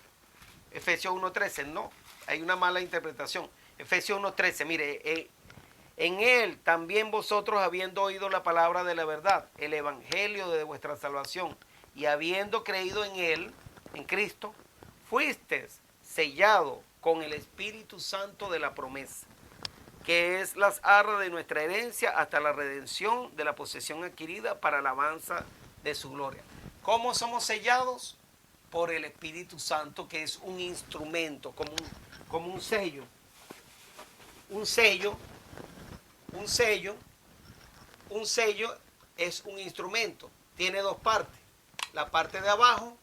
Efesios 1:13, no, hay una mala interpretación. Efesios 1:13, mire, en él también vosotros, habiendo oído la palabra de la verdad, el evangelio de vuestra salvación, y habiendo creído en él, en Cristo, fuisteis sellado con el Espíritu Santo de la promesa, que es las arras de nuestra herencia hasta la redención de la posesión adquirida para alabanza de su gloria. ¿Cómo somos sellados? Por el Espíritu Santo, que es un instrumento, como un sello. Un sello es un instrumento, tiene 2 partes. la parte de abajo,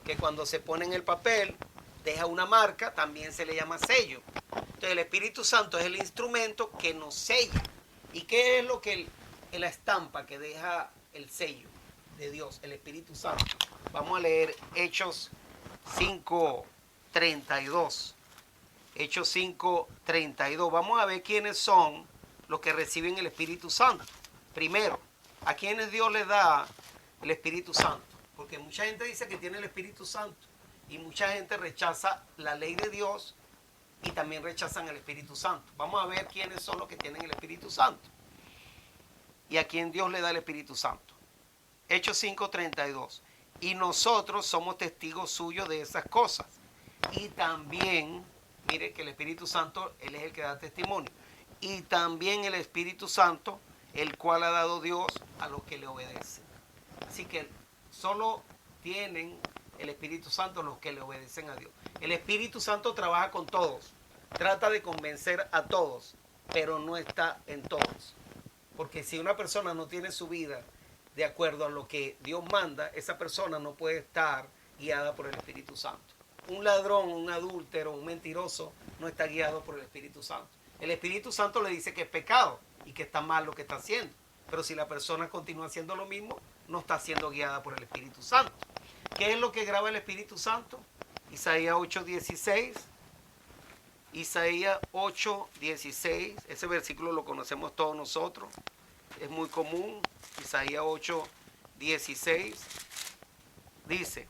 que cuando se pone en el papel deja una marca, también se le llama sello. Entonces el Espíritu Santo es el instrumento que nos sella. ¿Y qué es lo que la estampa que deja el sello de Dios, el Espíritu Santo? Vamos a leer Hechos 5:32. Hechos 5:32. Vamos a ver quiénes son los que reciben el Espíritu Santo. Primero, ¿a quiénes Dios les da el Espíritu Santo? Porque mucha gente dice que tiene el Espíritu Santo y mucha gente rechaza la ley de Dios y también rechazan el Espíritu Santo. Vamos a ver quiénes son los que tienen el Espíritu Santo y a quién Dios le da el Espíritu Santo. Hechos 5:32. Y nosotros somos testigos suyos de esas cosas. Y también, mire que el Espíritu Santo, Él es el que da testimonio. Y también el Espíritu Santo, el cual ha dado Dios a los que le obedecen. Así que solo tienen el Espíritu Santo los que le obedecen a Dios. El Espíritu Santo trabaja con todos. Trata de convencer a todos, pero no está en todos. Porque si una persona no tiene su vida de acuerdo a lo que Dios manda, esa persona no puede estar guiada por el Espíritu Santo. Un ladrón, un adúltero, un mentiroso no está guiado por el Espíritu Santo. El Espíritu Santo le dice que es pecado y que está mal lo que está haciendo. Pero si la persona continúa haciendo lo mismo, no está siendo guiada por el Espíritu Santo. ¿Qué es lo que graba el Espíritu Santo? Isaías 8:16. Isaías 8:16. Ese versículo lo conocemos todos nosotros. Es muy común. Isaías 8:16 dice: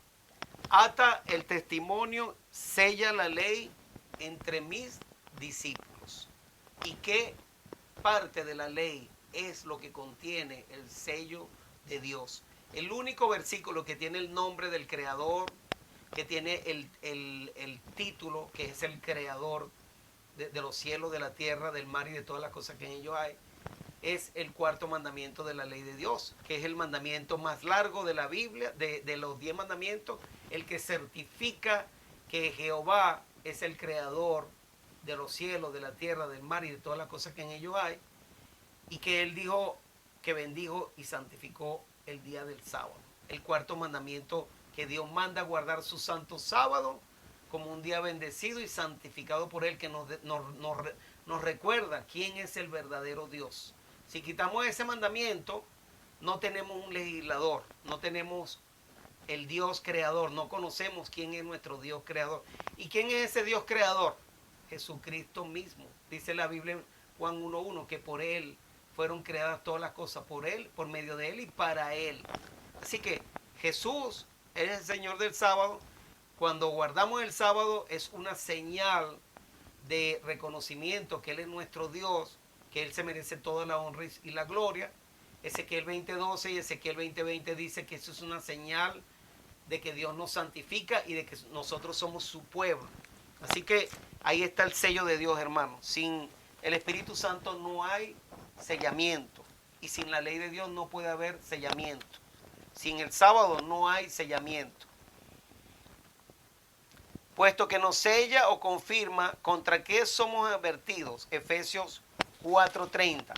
ata el testimonio, sella la ley entre mis discípulos. ¿Y qué parte de la ley es lo que contiene el sello de Dios? El único versículo que tiene el nombre del Creador, que tiene el título, que es el Creador de los cielos, de la tierra, del mar y de todas las cosas que en ellos hay, es el cuarto mandamiento de la ley de Dios, que es el mandamiento más largo de la Biblia, de los 10 mandamientos, el que certifica que Jehová es el creador de los cielos, de la tierra, del mar y de todas las cosas que en ellos hay, y que Él dijo que bendijo y santificó el día del sábado. El cuarto mandamiento, que Dios manda guardar su santo sábado como un día bendecido y santificado por Él, que nos recuerda quién es el verdadero Dios. Si quitamos ese mandamiento, no tenemos un legislador, no tenemos el Dios creador, no conocemos quién es nuestro Dios creador. ¿Y quién es ese Dios creador? Jesucristo mismo. Dice la Biblia en Juan 1:1 que por Él fueron creadas todas las cosas, por Él, por medio de Él y para Él. Así que Jesús es el Señor del sábado. Cuando guardamos el sábado es una señal de reconocimiento que Él es nuestro Dios, que Él se merece toda la honra y la gloria. Ezequiel 20:12 y Ezequiel 20:20 dice que eso es una señal de que Dios nos santifica y de que nosotros somos su pueblo. Así que ahí está el sello de Dios, hermano. Sin el Espíritu Santo no hay sellamiento, y sin la ley de Dios no puede haber sellamiento. Sin el sábado no hay sellamiento. Puesto que nos sella o confirma contra qué somos advertidos. Efesios 4:30.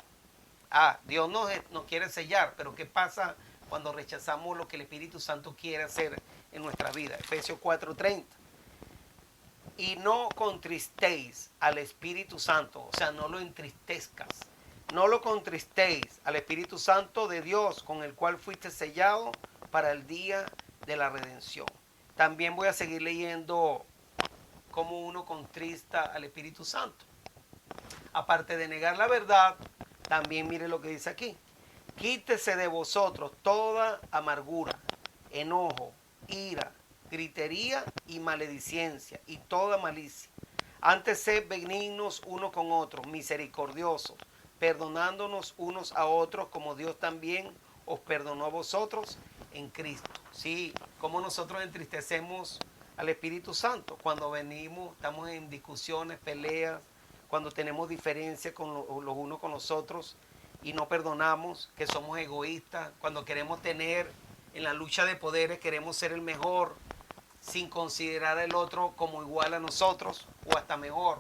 Dios nos quiere sellar, pero ¿qué pasa cuando rechazamos lo que el Espíritu Santo quiere hacer en nuestra vida? Efesios 4:30. Y no contristéis al Espíritu Santo, o sea, no lo entristezcas. No lo contristéis al Espíritu Santo de Dios, con el cual fuiste sellado para el día de la redención. También voy a seguir leyendo cómo uno contrista al Espíritu Santo. Aparte de negar la verdad, también mire lo que dice aquí. Quítese de vosotros toda amargura, enojo, ira, gritería y maledicencia y toda malicia. Antes sed benignos unos con otros, misericordiosos, perdonándonos unos a otros como Dios también os perdonó a vosotros en Cristo. Sí, como nosotros entristecemos al Espíritu Santo cuando venimos, estamos en discusiones, peleas, cuando tenemos diferencias con los unos con los otros y no perdonamos, que somos egoístas, cuando queremos tener en la lucha de poderes, queremos ser el mejor sin considerar al otro como igual a nosotros o hasta mejor.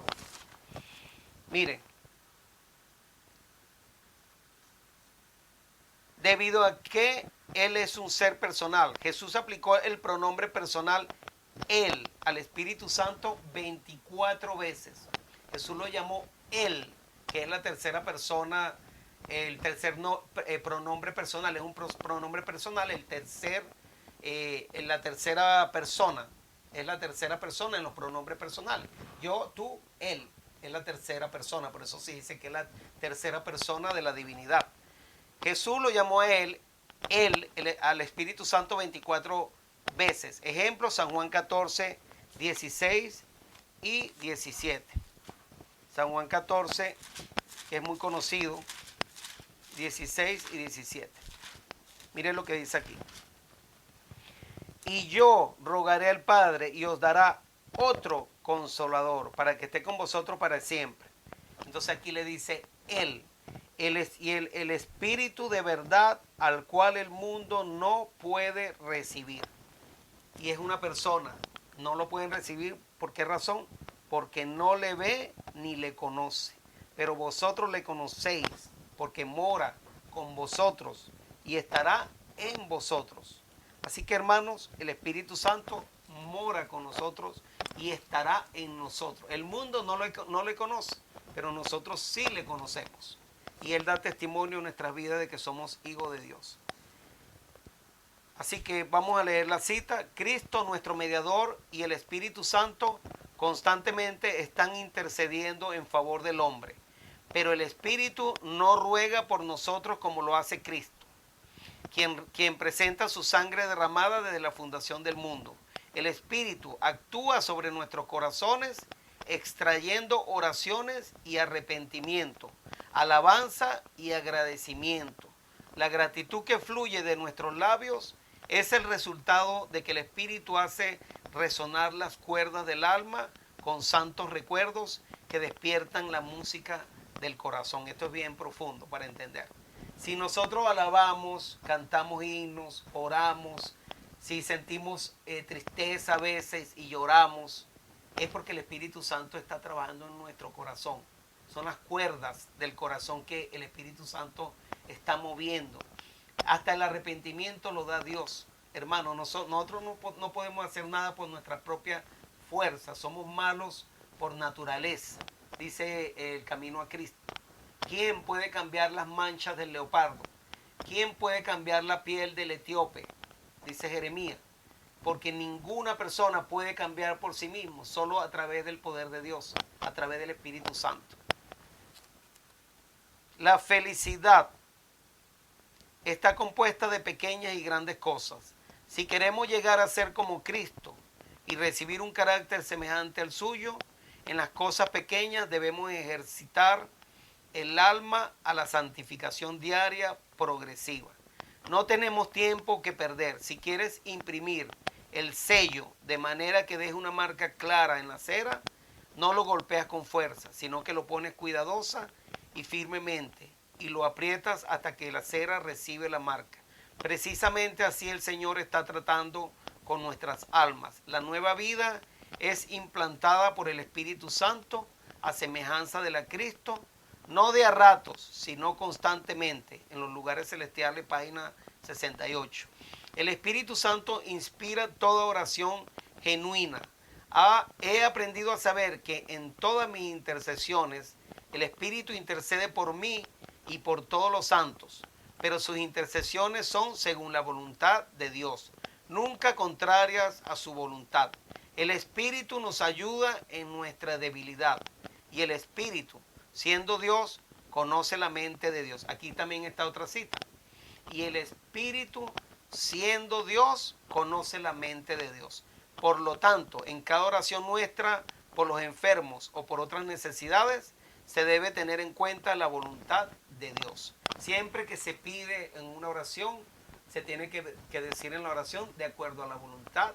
Miren, debido a que Él es un ser personal. Jesús aplicó el pronombre personal Él al Espíritu Santo 24 veces. Jesús lo llamó Él, que es la tercera persona, el tercer pronombre personal, es un pronombre personal, en la tercera persona, es la tercera persona en los pronombres personales. Yo, tú, Él, es la tercera persona, por eso se dice que es la tercera persona de la divinidad. Jesús lo llamó a él, al Espíritu Santo 24 veces. Ejemplo, San Juan 14, 16 y 17. San Juan 14, que es muy conocido, 16 y 17. Miren lo que dice aquí. Y yo rogaré al Padre y os dará otro consolador para que esté con vosotros para siempre. Entonces aquí le dice Él. El Espíritu de verdad al cual el mundo no puede recibir. Y es una persona, no lo pueden recibir. ¿Por qué razón? Porque no le ve ni le conoce. Pero vosotros le conocéis, porque mora con vosotros y estará en vosotros. Así que, hermanos, el Espíritu Santo mora con nosotros y estará en nosotros. El mundo no le conoce, pero nosotros sí le conocemos. Y Él da testimonio en nuestras vidas de que somos hijos de Dios. Así que vamos a leer la cita. Cristo, nuestro mediador, y el Espíritu Santo constantemente están intercediendo en favor del hombre. Pero el Espíritu no ruega por nosotros como lo hace Cristo, quien presenta su sangre derramada desde la fundación del mundo. El Espíritu actúa sobre nuestros corazones, extrayendo oraciones y arrepentimiento, alabanza y agradecimiento. La gratitud que fluye de nuestros labios es el resultado de que el Espíritu hace resonar las cuerdas del alma con santos recuerdos que despiertan la música del corazón. Esto es bien profundo para entender. Si nosotros alabamos, cantamos himnos, oramos, si sentimos tristeza a veces y lloramos, es porque el Espíritu Santo está trabajando en nuestro corazón. Son las cuerdas del corazón que el Espíritu Santo está moviendo. Hasta el arrepentimiento lo da Dios. Hermano, nosotros no podemos hacer nada por nuestra propia fuerza. Somos malos por naturaleza, dice el Camino a Cristo. ¿Quién puede cambiar las manchas del leopardo? ¿Quién puede cambiar la piel del etíope? Dice Jeremías. Porque ninguna persona puede cambiar por sí mismo, solo a través del poder de Dios, a través del Espíritu Santo. La felicidad está compuesta de pequeñas y grandes cosas. Si queremos llegar a ser como Cristo y recibir un carácter semejante al suyo, en las cosas pequeñas debemos ejercitar el alma a la santificación diaria progresiva. No tenemos tiempo que perder. Si quieres imprimir el sello de manera que deje una marca clara en la cera, no lo golpeas con fuerza, sino que lo pones cuidadosa y firmemente y lo aprietas hasta que la cera recibe la marca. Precisamente así el Señor está tratando con nuestras almas. La nueva vida es implantada por el Espíritu Santo a semejanza de la Cristo, no de a ratos, sino constantemente, en los lugares celestiales, página 68. El Espíritu Santo inspira toda oración genuina. He aprendido a saber que en todas mis intercesiones, el Espíritu intercede por mí y por todos los santos, pero sus intercesiones son según la voluntad de Dios, nunca contrarias a su voluntad. El Espíritu nos ayuda en nuestra debilidad y el Espíritu, siendo Dios, conoce la mente de Dios. Aquí también está otra cita. Y el Espíritu, siendo Dios, conoce la mente de Dios. Por lo tanto, en cada oración nuestra, por los enfermos o por otras necesidades, se debe tener en cuenta la voluntad de Dios. Siempre que se pide en una oración, se tiene que decir en la oración de acuerdo a la voluntad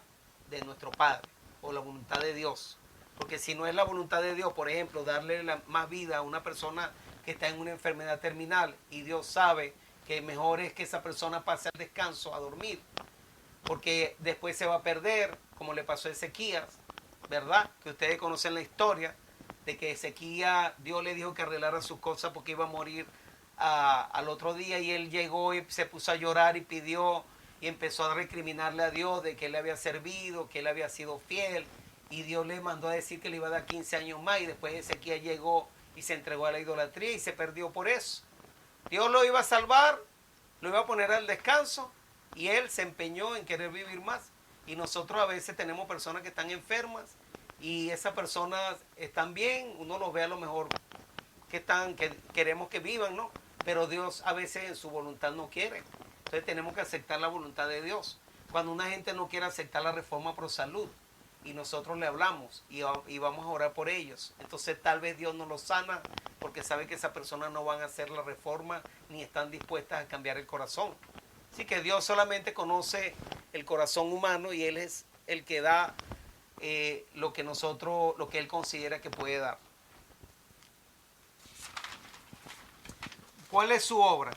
de nuestro Padre o la voluntad de Dios. Porque si no es la voluntad de Dios, por ejemplo, darle más vida a una persona que está en una enfermedad terminal y Dios sabe que mejor es que esa persona pase al descanso, a dormir, porque después se va a perder, como le pasó a Ezequías, ¿verdad? Que ustedes conocen la historia de que Ezequías, Dios le dijo que arreglara sus cosas porque iba a morir al otro día y él llegó y se puso a llorar y pidió y empezó a recriminarle a Dios de que él le había servido, que él había sido fiel, y Dios le mandó a decir que le iba a dar 15 años más, y después Ezequiel llegó y se entregó a la idolatría y se perdió por eso. Dios lo iba a salvar, lo iba a poner al descanso, y él se empeñó en querer vivir más. Y nosotros a veces tenemos personas que están enfermas y esas personas están bien, uno los ve a lo mejor que queremos que vivan, ¿no? Pero Dios a veces en su voluntad no quiere. Entonces tenemos que aceptar la voluntad de Dios. Cuando una gente no quiere aceptar la reforma pro salud y nosotros le hablamos y vamos a orar por ellos, entonces tal vez Dios no los sana porque sabe que esas personas no van a hacer la reforma ni están dispuestas a cambiar el corazón. Así que Dios solamente conoce el corazón humano y Él es el que da lo que Él considera que puede dar. ¿Cuál es su obra?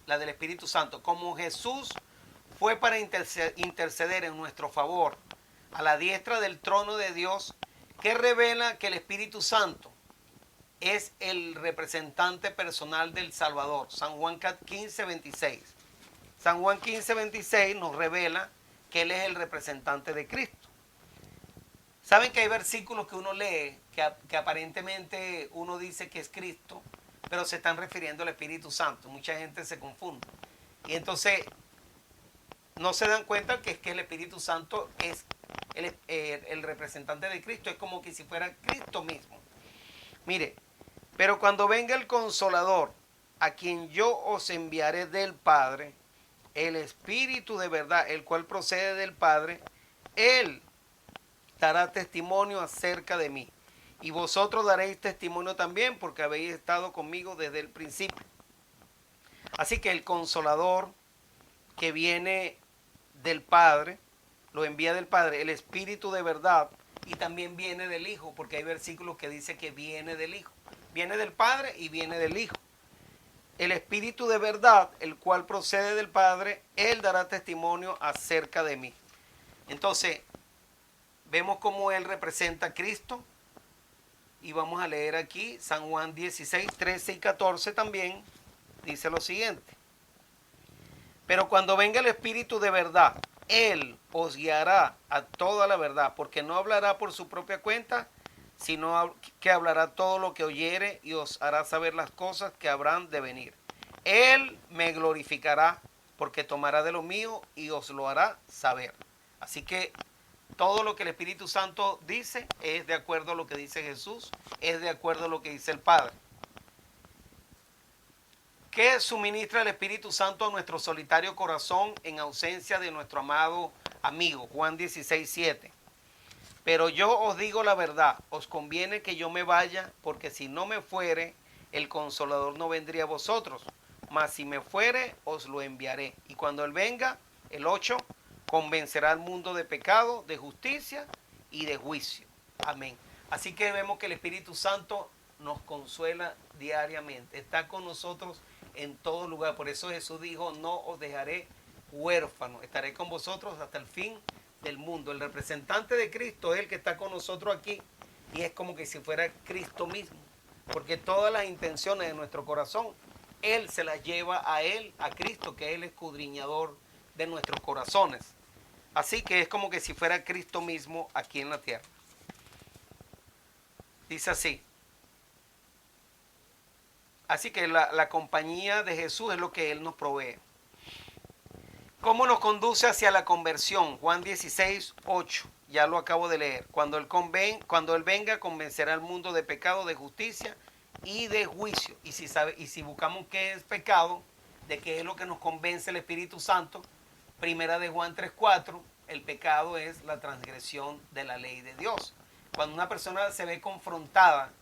La del Espíritu Santo. Como Jesús fue para interceder en nuestro favor a la diestra del trono de Dios, que revela que el Espíritu Santo es el representante personal del Salvador. San Juan 15:26. San Juan 15:26 nos revela que Él es el representante de Cristo. Saben que hay versículos que uno lee que aparentemente uno dice que es Cristo, pero se están refiriendo al Espíritu Santo. Mucha gente se confunde. Y entonces no se dan cuenta que es que el Espíritu Santo es el representante de Cristo. Es como que si fuera Cristo mismo. Mire, pero cuando venga el Consolador, a quien yo os enviaré del Padre, el Espíritu de verdad, el cual procede del Padre, Él dará testimonio acerca de mí. Y vosotros daréis testimonio también, porque habéis estado conmigo desde el principio. Así que el Consolador que viene del Padre, lo envía del Padre, el Espíritu de verdad, y también viene del Hijo, porque hay versículos que dice que viene del Hijo. Viene del Padre y viene del Hijo. El Espíritu de verdad, el cual procede del Padre, Él dará testimonio acerca de mí. Entonces, vemos cómo Él representa a Cristo. Y vamos a leer aquí San Juan 16, 13 y 14 también. Dice lo siguiente. Pero cuando venga el Espíritu de verdad, Él os guiará a toda la verdad, porque no hablará por su propia cuenta, sino que hablará todo lo que oyere y os hará saber las cosas que habrán de venir. Él me glorificará, porque tomará de lo mío y os lo hará saber. Así que todo lo que el Espíritu Santo dice es de acuerdo a lo que dice Jesús, es de acuerdo a lo que dice el Padre. ¿Qué suministra el Espíritu Santo a nuestro solitario corazón en ausencia de nuestro amado amigo? Juan 16, 7. Pero yo os digo la verdad, os conviene que yo me vaya, porque si no me fuere, el Consolador no vendría a vosotros, mas si me fuere, os lo enviaré. Y cuando Él venga, el 8, convencerá al mundo de pecado, de justicia y de juicio. Amén. Así que vemos que el Espíritu Santo nos consuela diariamente. Está con nosotros en todo lugar. Por eso Jesús dijo, no os dejaré huérfanos. Estaré con vosotros hasta el fin del mundo. El representante de Cristo es el que está con nosotros aquí. Y es como que si fuera Cristo mismo. Porque todas las intenciones de nuestro corazón, Él se las lleva a Él, a Cristo, que es el escudriñador de nuestros corazones. Así que es como que si fuera Cristo mismo aquí en la tierra. Dice así. Así que la compañía de Jesús es lo que Él nos provee. ¿Cómo nos conduce hacia la conversión? Juan 16, 8. Ya lo acabo de leer. Cuando Él venga, convencerá al mundo de pecado, de justicia y de juicio. Y si buscamos qué es pecado, de qué es lo que nos convence el Espíritu Santo, Primera de Juan 3:4, el pecado es la transgresión de la ley de Dios. Cuando una persona se ve confrontada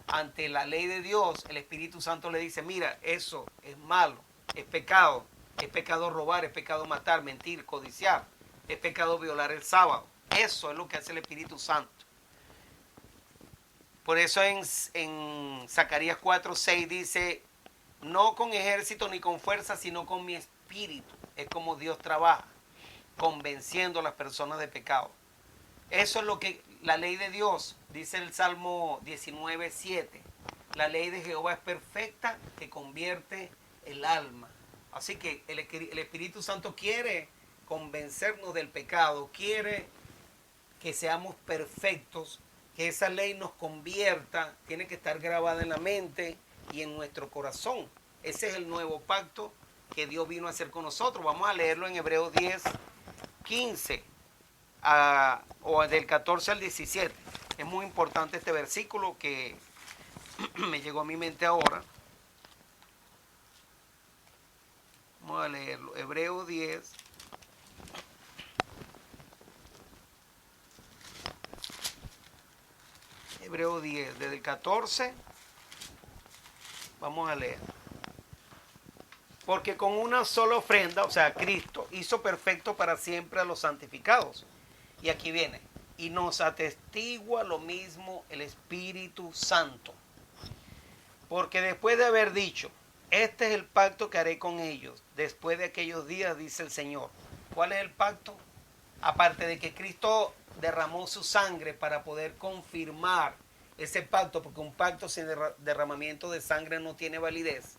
ante la ley de Dios, el Espíritu Santo le dice, mira, eso es malo, es pecado robar, es pecado matar, mentir, codiciar, es pecado violar el sábado. Eso es lo que hace el Espíritu Santo. Por eso en Zacarías 4:6 dice, no con ejército ni con fuerza, sino con mi espíritu. Es como Dios trabaja, convenciendo a las personas de pecado. Eso es lo que la ley de Dios, dice el Salmo 19:7. La ley de Jehová es perfecta, que convierte el alma. Así que el Espíritu Santo quiere convencernos del pecado, quiere que seamos perfectos, que esa ley nos convierta, tiene que estar grabada en la mente y en nuestro corazón. Ese es el nuevo pacto que Dios vino a hacer con nosotros. Vamos a leerlo en Hebreos 10, 15, o del 14 al 17. Es muy importante este versículo que me llegó a mi mente ahora. Vamos a leerlo. Hebreos 10. Hebreos 10, desde el 14. Vamos a leer. Porque con una sola ofrenda, o sea, Cristo hizo perfecto para siempre a los santificados. Y aquí viene. Y nos atestigua lo mismo el Espíritu Santo. Porque después de haber dicho, este es el pacto que haré con ellos, después de aquellos días, dice el Señor. ¿Cuál es el pacto? Aparte de que Cristo derramó su sangre para poder confirmar ese pacto, porque un pacto sin derramamiento de sangre no tiene validez.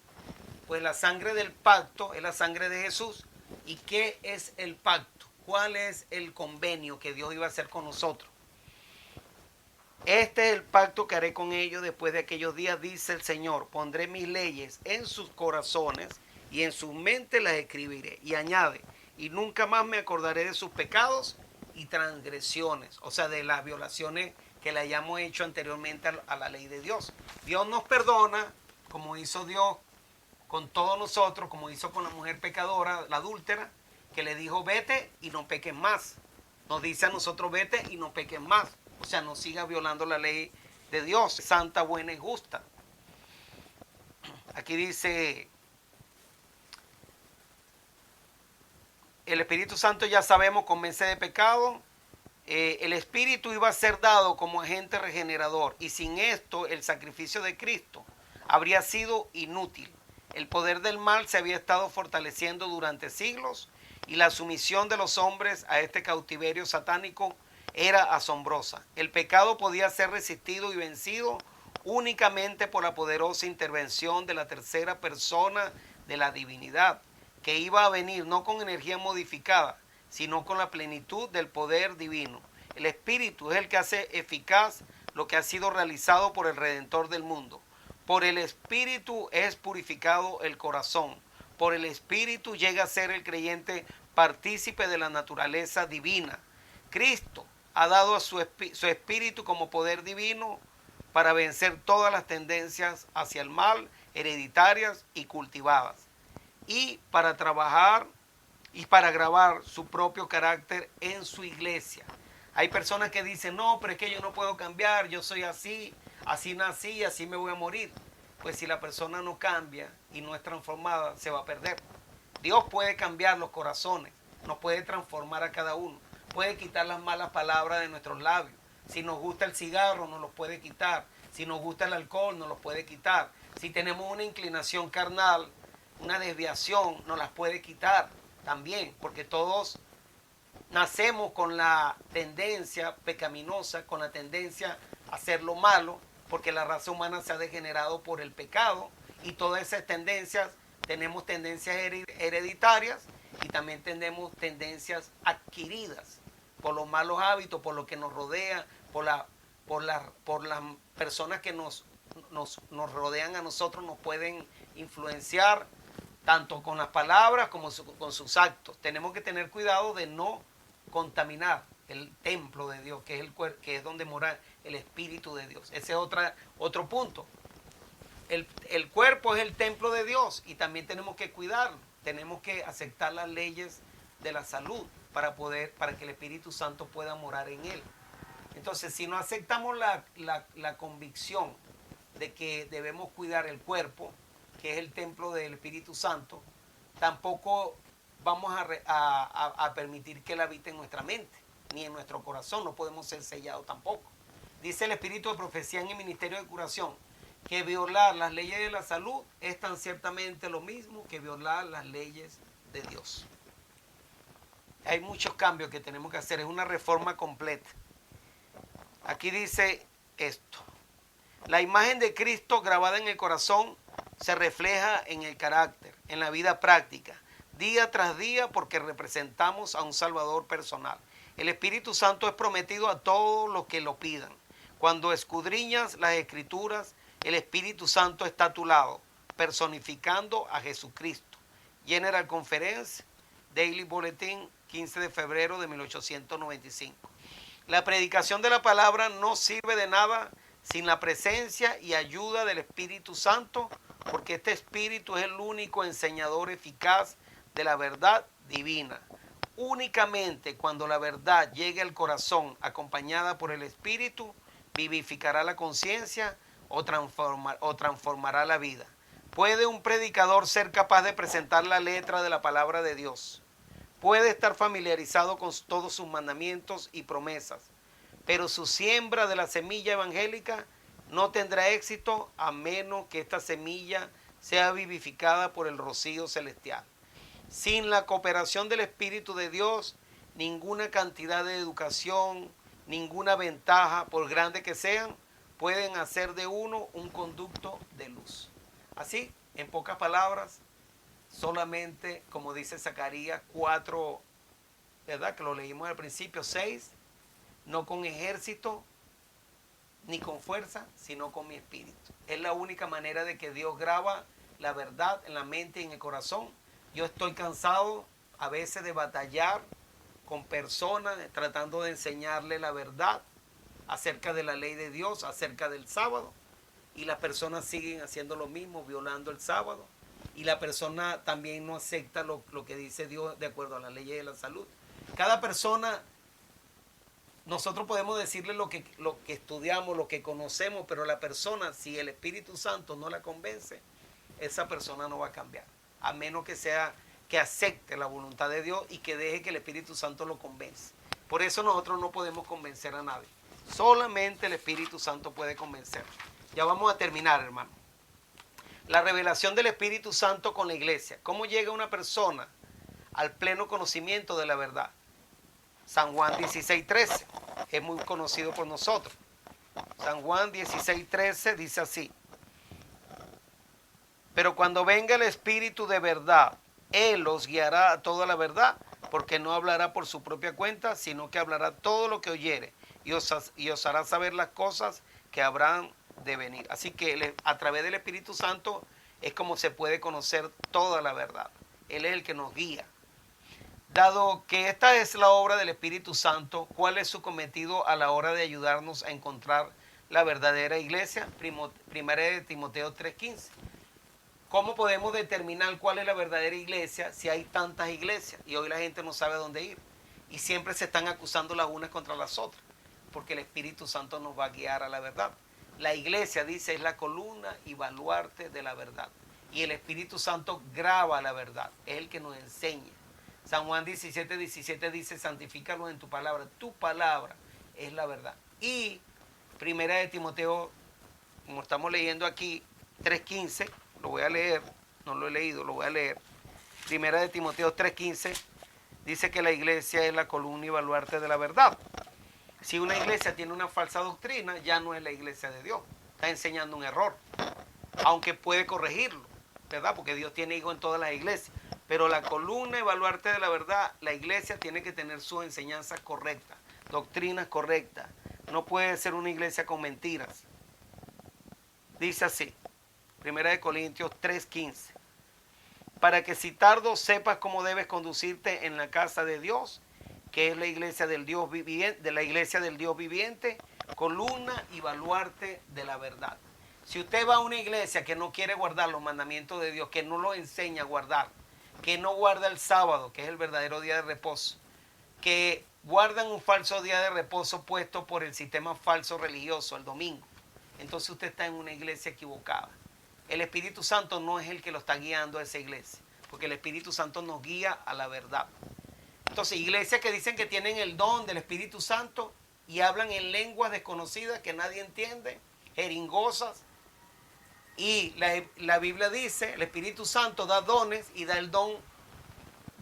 Pues la sangre del pacto es la sangre de Jesús. ¿Y qué es el pacto? ¿Cuál es el convenio que Dios iba a hacer con nosotros? Este es el pacto que haré con ellos después de aquellos días, dice el Señor. Pondré mis leyes en sus corazones y en sus mentes las escribiré. Y añade, y nunca más me acordaré de sus pecados y transgresiones, o sea, de las violaciones que le hayamos hecho anteriormente a la ley de Dios. Dios nos perdona, como hizo Dios con todos nosotros, como hizo con la mujer pecadora, la adúltera, que le dijo vete y no peques más. Nos dice a nosotros vete y no peques más. O sea, no sigas violando la ley de Dios, santa, buena y justa. Aquí dice, el Espíritu Santo ya sabemos convence de pecado. El Espíritu iba a ser dado como agente regenerador y sin esto el sacrificio de Cristo habría sido inútil. El poder del mal se había estado fortaleciendo durante siglos y la sumisión de los hombres a este cautiverio satánico era asombrosa. El pecado podía ser resistido y vencido únicamente por la poderosa intervención de la tercera persona de la divinidad, que iba a venir no con energía modificada, sino con la plenitud del poder divino. El Espíritu es el que hace eficaz lo que ha sido realizado por el Redentor del mundo. Por el Espíritu es purificado el corazón. Por el Espíritu llega a ser el creyente partícipe de la naturaleza divina. Cristo ha dado a su Espíritu como poder divino para vencer todas las tendencias hacia el mal, hereditarias y cultivadas, y para trabajar y para grabar su propio carácter en su iglesia. Hay personas que dicen, no, pero es que yo no puedo cambiar, yo soy así, así nací, así me voy a morir. Pues si la persona no cambia y no es transformada, se va a perder. Dios puede cambiar los corazones, nos puede transformar a cada uno, puede quitar las malas palabras de nuestros labios. Si nos gusta el cigarro, nos los puede quitar. Si nos gusta el alcohol, nos los puede quitar. Si tenemos una inclinación carnal, una desviación, nos las puede quitar también, porque todos nacemos con la tendencia pecaminosa, con la tendencia a hacer lo malo, porque la raza humana se ha degenerado por el pecado y todas esas tendencias, tenemos tendencias hereditarias y también tenemos tendencias adquiridas por los malos hábitos, por lo que nos rodea, por las personas que nos rodean a nosotros, nos pueden influenciar tanto con las palabras como con sus actos. Tenemos que tener cuidado de no contaminar el templo de Dios, que es que es donde mora el Espíritu de Dios. Ese es otro punto. El cuerpo es el templo de Dios y también tenemos que cuidarlo. Tenemos que aceptar las leyes de la salud para que el Espíritu Santo pueda morar en él. Entonces, si no aceptamos la convicción de que debemos cuidar el cuerpo, que es el templo del Espíritu Santo, tampoco vamos a permitir que él habite en nuestra mente, ni en nuestro corazón. No podemos ser sellados tampoco. Dice el Espíritu de profecía en el ministerio de curación, que violar las leyes de la salud es tan ciertamente lo mismo que violar las leyes de Dios. Hay muchos cambios que tenemos que hacer, es una reforma completa. Aquí dice esto: la imagen de Cristo grabada en el corazón se refleja en el carácter. en la vida práctica, día tras día, porque representamos a un Salvador personal. El Espíritu Santo es prometido a todos los que lo pidan. Cuando escudriñas las Escrituras, el Espíritu Santo está a tu lado, personificando a Jesucristo. General Conference, Daily Bulletin, 15 de febrero de 1895. La predicación de la palabra no sirve de nada sin la presencia y ayuda del Espíritu Santo, porque este Espíritu es el único enseñador eficaz de la verdad divina. Únicamente cuando la verdad llegue al corazón acompañada por el Espíritu, vivificará la conciencia o transformará la vida. ¿Puede un predicador ser capaz de presentar la letra de la palabra de Dios? Puede estar familiarizado con todos sus mandamientos y promesas, pero su siembra de la semilla evangélica no tendrá éxito a menos que esta semilla sea vivificada por el rocío celestial. Sin la cooperación del Espíritu de Dios, ninguna cantidad de educación, ninguna ventaja, por grande que sean, pueden hacer de uno un conducto de luz. Así, en pocas palabras, solamente, como dice Zacarías 4, ¿verdad? Que lo leímos al principio, 6, no con ejército ni con fuerza, sino con mi espíritu. Es la única manera de que Dios graba la verdad en la mente y en el corazón. Yo estoy cansado a veces de batallar con personas tratando de enseñarle la verdad acerca de la ley de Dios, acerca del sábado, y las personas siguen haciendo lo mismo, violando el sábado, y la persona también no acepta lo que dice Dios de acuerdo a la ley de la salud. Cada persona, nosotros podemos decirle lo que estudiamos, lo que conocemos, pero la persona, si el Espíritu Santo no la convence, esa persona no va a cambiar, a menos que sea que acepte la voluntad de Dios y que deje que el Espíritu Santo lo convence. Por eso nosotros no podemos convencer a nadie. Solamente el Espíritu Santo puede convencer. Ya vamos a terminar, hermano. La revelación del Espíritu Santo con la iglesia. ¿Cómo llega una persona al pleno conocimiento de la verdad? San Juan 16:13 es muy conocido por nosotros. San Juan 16:13 dice así: pero cuando venga el Espíritu de verdad, Él los guiará a toda la verdad, porque no hablará por su propia cuenta, sino que hablará todo lo que oyere, y os hará saber las cosas que habrán de venir. Así que a través del Espíritu Santo es como se puede conocer toda la verdad. Él es el que nos guía. Dado que esta es la obra del Espíritu Santo, ¿cuál es su cometido a la hora de ayudarnos a encontrar la verdadera iglesia? Primera de Timoteo 3:15. ¿Cómo podemos determinar cuál es la verdadera iglesia si hay tantas iglesias y hoy la gente no sabe dónde ir? Y siempre se están acusando las unas contra las otras, porque el Espíritu Santo nos va a guiar a la verdad. La iglesia, dice, es la columna y baluarte de la verdad. Y el Espíritu Santo graba la verdad, es el que nos enseña. San Juan 17:17 dice: santifícalos en tu palabra es la verdad. Y Primera de Timoteo, como estamos leyendo aquí, 3:15, lo voy a leer, no lo he leído, lo voy a leer. Primera de Timoteo 3:15 dice que la iglesia es la columna y baluarte de la verdad. Si una iglesia tiene una falsa doctrina, ya no es la iglesia de Dios, está enseñando un error, aunque puede corregirlo, ¿verdad? Porque Dios tiene hijos en todas las iglesias, pero la columna y baluarte de la verdad, la iglesia tiene que tener sus enseñanzas correctas, doctrinas correctas, no puede ser una iglesia con mentiras. Dice así, Primera de Corintios 3:15, para que si tardo sepas cómo debes conducirte en la casa de Dios, que es la iglesia del Dios viviente, columna y baluarte de la verdad. Si usted va a una iglesia que no quiere guardar los mandamientos de Dios, que no lo enseña a guardar, que no guarda el sábado, que es el verdadero día de reposo, que guardan un falso día de reposo puesto por el sistema falso religioso, el domingo, entonces usted está en una iglesia equivocada. El Espíritu Santo no es el que lo está guiando a esa iglesia, porque el Espíritu Santo nos guía a la verdad. Entonces, iglesias que dicen que tienen el don del Espíritu Santo y hablan en lenguas desconocidas que nadie entiende, jeringosas. Y la Biblia dice, el Espíritu Santo da dones y da el don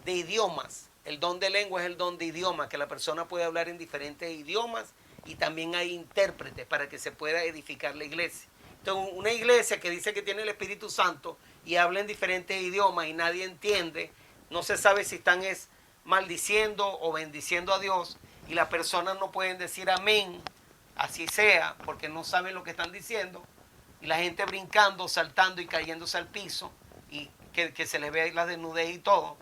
de idiomas. El don de lengua es el don de idioma, que la persona puede hablar en diferentes idiomas, y también hay intérpretes para que se pueda edificar la iglesia. Entonces, una iglesia que dice que tiene el Espíritu Santo y hablen diferentes idiomas y nadie entiende, no se sabe si están maldiciendo o bendiciendo a Dios, y las personas no pueden decir amén, así sea, porque no saben lo que están diciendo, y la gente brincando, saltando y cayéndose al piso, y que se les ve la desnudez y todo.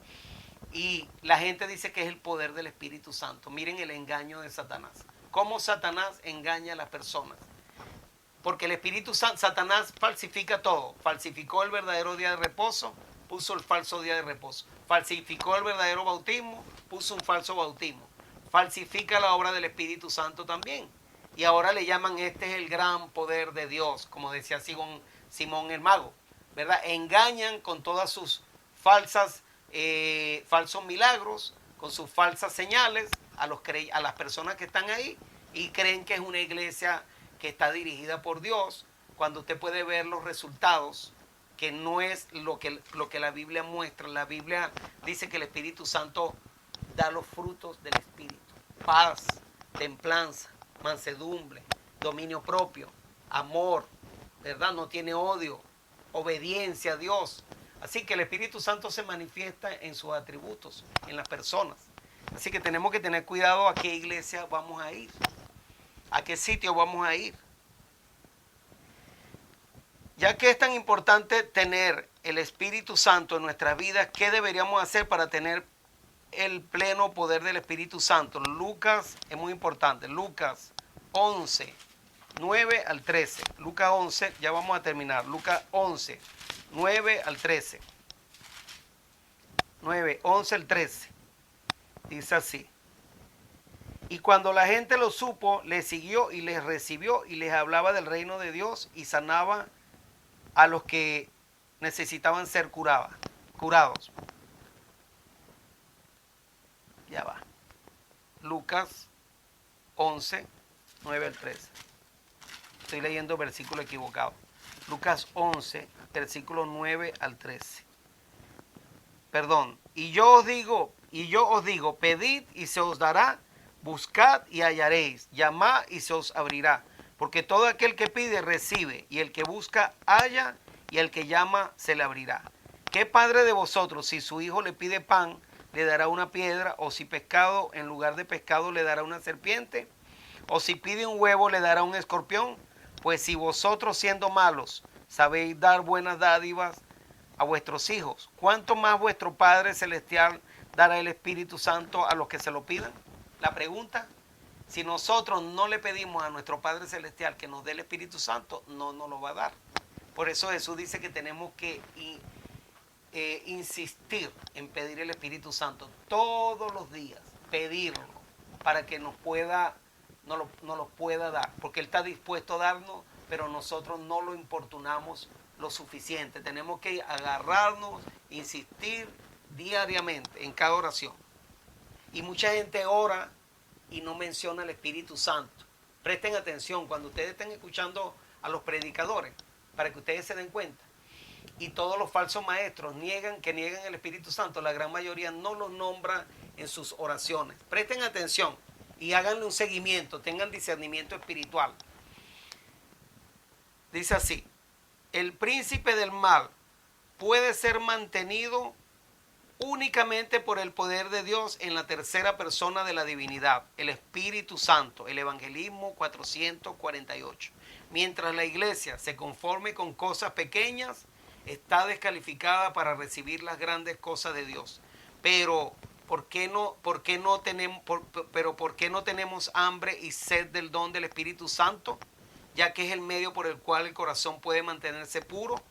Y la gente dice que es el poder del Espíritu Santo. Miren el engaño de Satanás. Cómo Satanás engaña a las personas. Porque el Espíritu Santo, Satanás falsifica todo. Falsificó el verdadero día de reposo, puso el falso día de reposo. Falsificó el verdadero bautismo, puso un falso bautismo. Falsifica la obra del Espíritu Santo también. Y ahora le llaman, este es el gran poder de Dios, como decía Simón el mago, ¿verdad? Engañan con todas sus falsos milagros, con sus falsas señales a las personas que están ahí, y creen que es una iglesia que está dirigida por Dios, cuando usted puede ver los resultados, que no es lo que la Biblia muestra. La Biblia dice que el Espíritu Santo da los frutos del Espíritu: paz, templanza, mansedumbre, dominio propio, amor, ¿verdad? No tiene odio, obediencia a Dios. Así que el Espíritu Santo se manifiesta en sus atributos, en las personas. Así que tenemos que tener cuidado a qué iglesia vamos a ir, a qué sitio vamos a ir. Ya que es tan importante tener el Espíritu Santo en nuestras vidas, ¿qué deberíamos hacer para tener el pleno poder del Espíritu Santo? Lucas es muy importante. Lucas 11, 9 al 13. Lucas 11, ya vamos a terminar. Lucas 11, 9 al 13. 9, 11 al 13. Dice así: y cuando la gente lo supo, les siguió y les recibió, y les hablaba del reino de Dios, y sanaba a los que necesitaban ser curados. Ya va. Lucas 11, 9 al 13. Estoy leyendo el versículo equivocado. Lucas 11, versículo 9 al 13. Perdón. Y yo os digo, pedid y se os dará, buscad y hallaréis, llamad y se os abrirá. Porque todo aquel que pide recibe, y el que busca halla, y el que llama se le abrirá. ¿Qué padre de vosotros, si su hijo le pide pan, le dará una piedra? O si pescado, en lugar de pescado, le dará una serpiente? O si pide un huevo, le dará un escorpión? Pues si vosotros, siendo malos, sabéis dar buenas dádivas a vuestros hijos, ¿cuánto más vuestro Padre Celestial dará el Espíritu Santo a los que se lo pidan? La pregunta: si nosotros no le pedimos a nuestro Padre Celestial que nos dé el Espíritu Santo, no nos lo va a dar. Por eso Jesús dice que tenemos que insistir en pedir el Espíritu Santo todos los días, pedirlo para que nos lo pueda dar, porque Él está dispuesto a darnos, pero nosotros no lo importunamos lo suficiente. Tenemos que agarrarnos, insistir diariamente en cada oración. Y mucha gente ora y no menciona el Espíritu Santo. Presten atención cuando ustedes estén escuchando a los predicadores, para que ustedes se den cuenta. Y todos los falsos maestros niegan el Espíritu Santo. La gran mayoría no lo nombra en sus oraciones. Presten atención y háganle un seguimiento, tengan discernimiento espiritual. Dice así: el príncipe del mal puede ser mantenido únicamente por el poder de Dios en la tercera persona de la divinidad, el Espíritu Santo. El Evangelismo 448. Mientras la iglesia se conforme con cosas pequeñas, está descalificada para recibir las grandes cosas de Dios. Pero ¿por qué no tenemos hambre y sed del don del Espíritu Santo? Ya que es el medio por el cual el corazón puede mantenerse puro.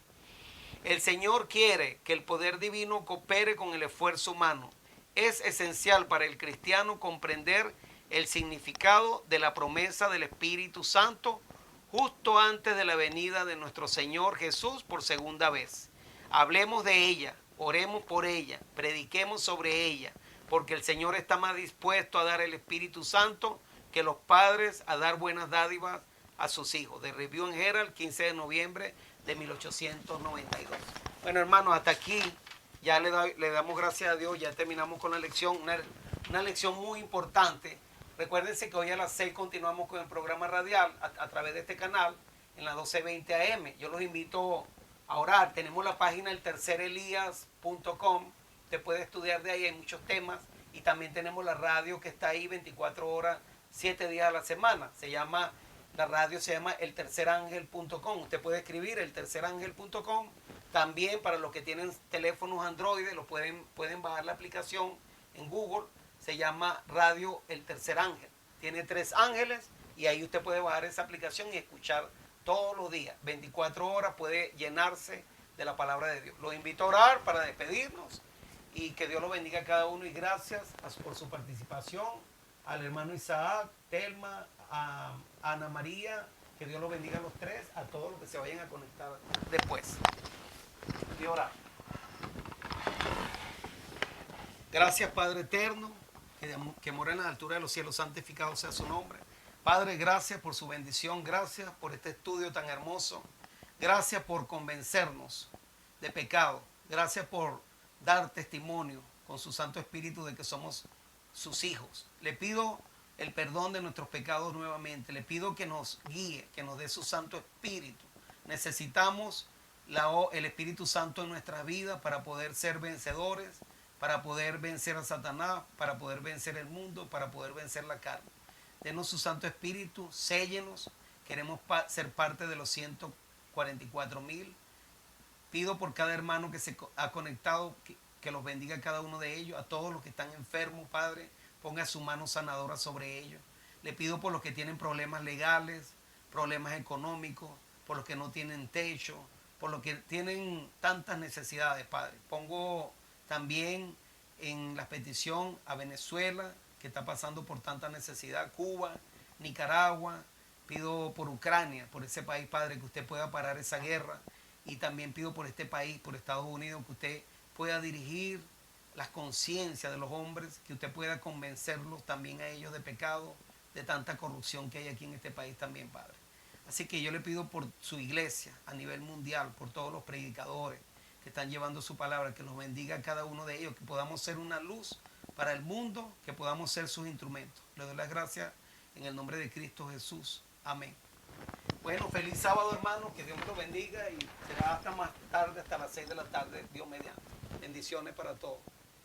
El Señor quiere que el poder divino coopere con el esfuerzo humano. Es esencial para el cristiano comprender el significado de la promesa del Espíritu Santo justo antes de la venida de nuestro Señor Jesús por segunda vez. Hablemos de ella, oremos por ella, prediquemos sobre ella, porque el Señor está más dispuesto a dar el Espíritu Santo que los padres a dar buenas dádivas a sus hijos. De Review and Herald, 15 de noviembre de 1892. Bueno, hermanos, hasta aquí ya le damos gracias a Dios, ya terminamos con la lección, una lección muy importante. Recuérdense que hoy a las 6 continuamos con el programa radial a través de este canal en la 12:20 AM. Yo los invito a orar. Tenemos la página eltercerelias.com. Te puede estudiar de ahí, hay muchos temas. Y también tenemos la radio que está ahí 24 horas, 7 días a la semana. La radio se llama eltercerangel.com. Usted puede escribir eltercerangel.com. También para los que tienen teléfonos Android, pueden bajar la aplicación en Google. Se llama Radio El Tercer Ángel. Tiene 3 ángeles y ahí usted puede bajar esa aplicación y escuchar todos los días. 24 horas puede llenarse de la palabra de Dios. Los invito a orar para despedirnos y que Dios los bendiga a cada uno. Y gracias por su participación. Al hermano Isaac, Telma, a Ana María. Que Dios los bendiga a los 3, a todos los que se vayan a conectar después. Y orar. Gracias, Padre eterno, que mora en la altura de los cielos, santificado sea su nombre. Padre, gracias por su bendición, gracias por este estudio tan hermoso, gracias por convencernos de pecado, gracias por dar testimonio con su Santo Espíritu de que somos sus hijos. Le pido el perdón de nuestros pecados nuevamente, le pido que nos guíe, que nos dé su Santo Espíritu. Necesitamos el Espíritu Santo en nuestra vida para poder ser vencedores, para poder vencer a Satanás, para poder vencer el mundo, para poder vencer la carne. Denos su Santo Espíritu, séllenos, queremos ser parte de los 144,000. Pido por cada hermano que se ha conectado, que los bendiga a cada uno de ellos, a todos los que están enfermos, Padre, ponga su mano sanadora sobre ellos. Le pido por los que tienen problemas legales, problemas económicos, por los que no tienen techo, por los que tienen tantas necesidades, Padre. Pongo también en la petición a Venezuela, que está pasando por tanta necesidad, Cuba, Nicaragua. Pido por Ucrania, por ese país, Padre, que usted pueda parar esa guerra. Y también pido por este país, por Estados Unidos, que usted pueda dirigir las conciencias de los hombres, que usted pueda convencerlos también a ellos de pecado, de tanta corrupción que hay aquí en este país también, Padre. Así que yo le pido por su iglesia a nivel mundial, por todos los predicadores que están llevando su palabra, que nos bendiga a cada uno de ellos, que podamos ser una luz para el mundo, que podamos ser sus instrumentos. Le doy las gracias en el nombre de Cristo Jesús. Amén. Bueno, feliz sábado, hermanos, que Dios me lo bendiga y será hasta más tarde, hasta las 6 de la tarde, Dios mediante. Bendiciones para todos.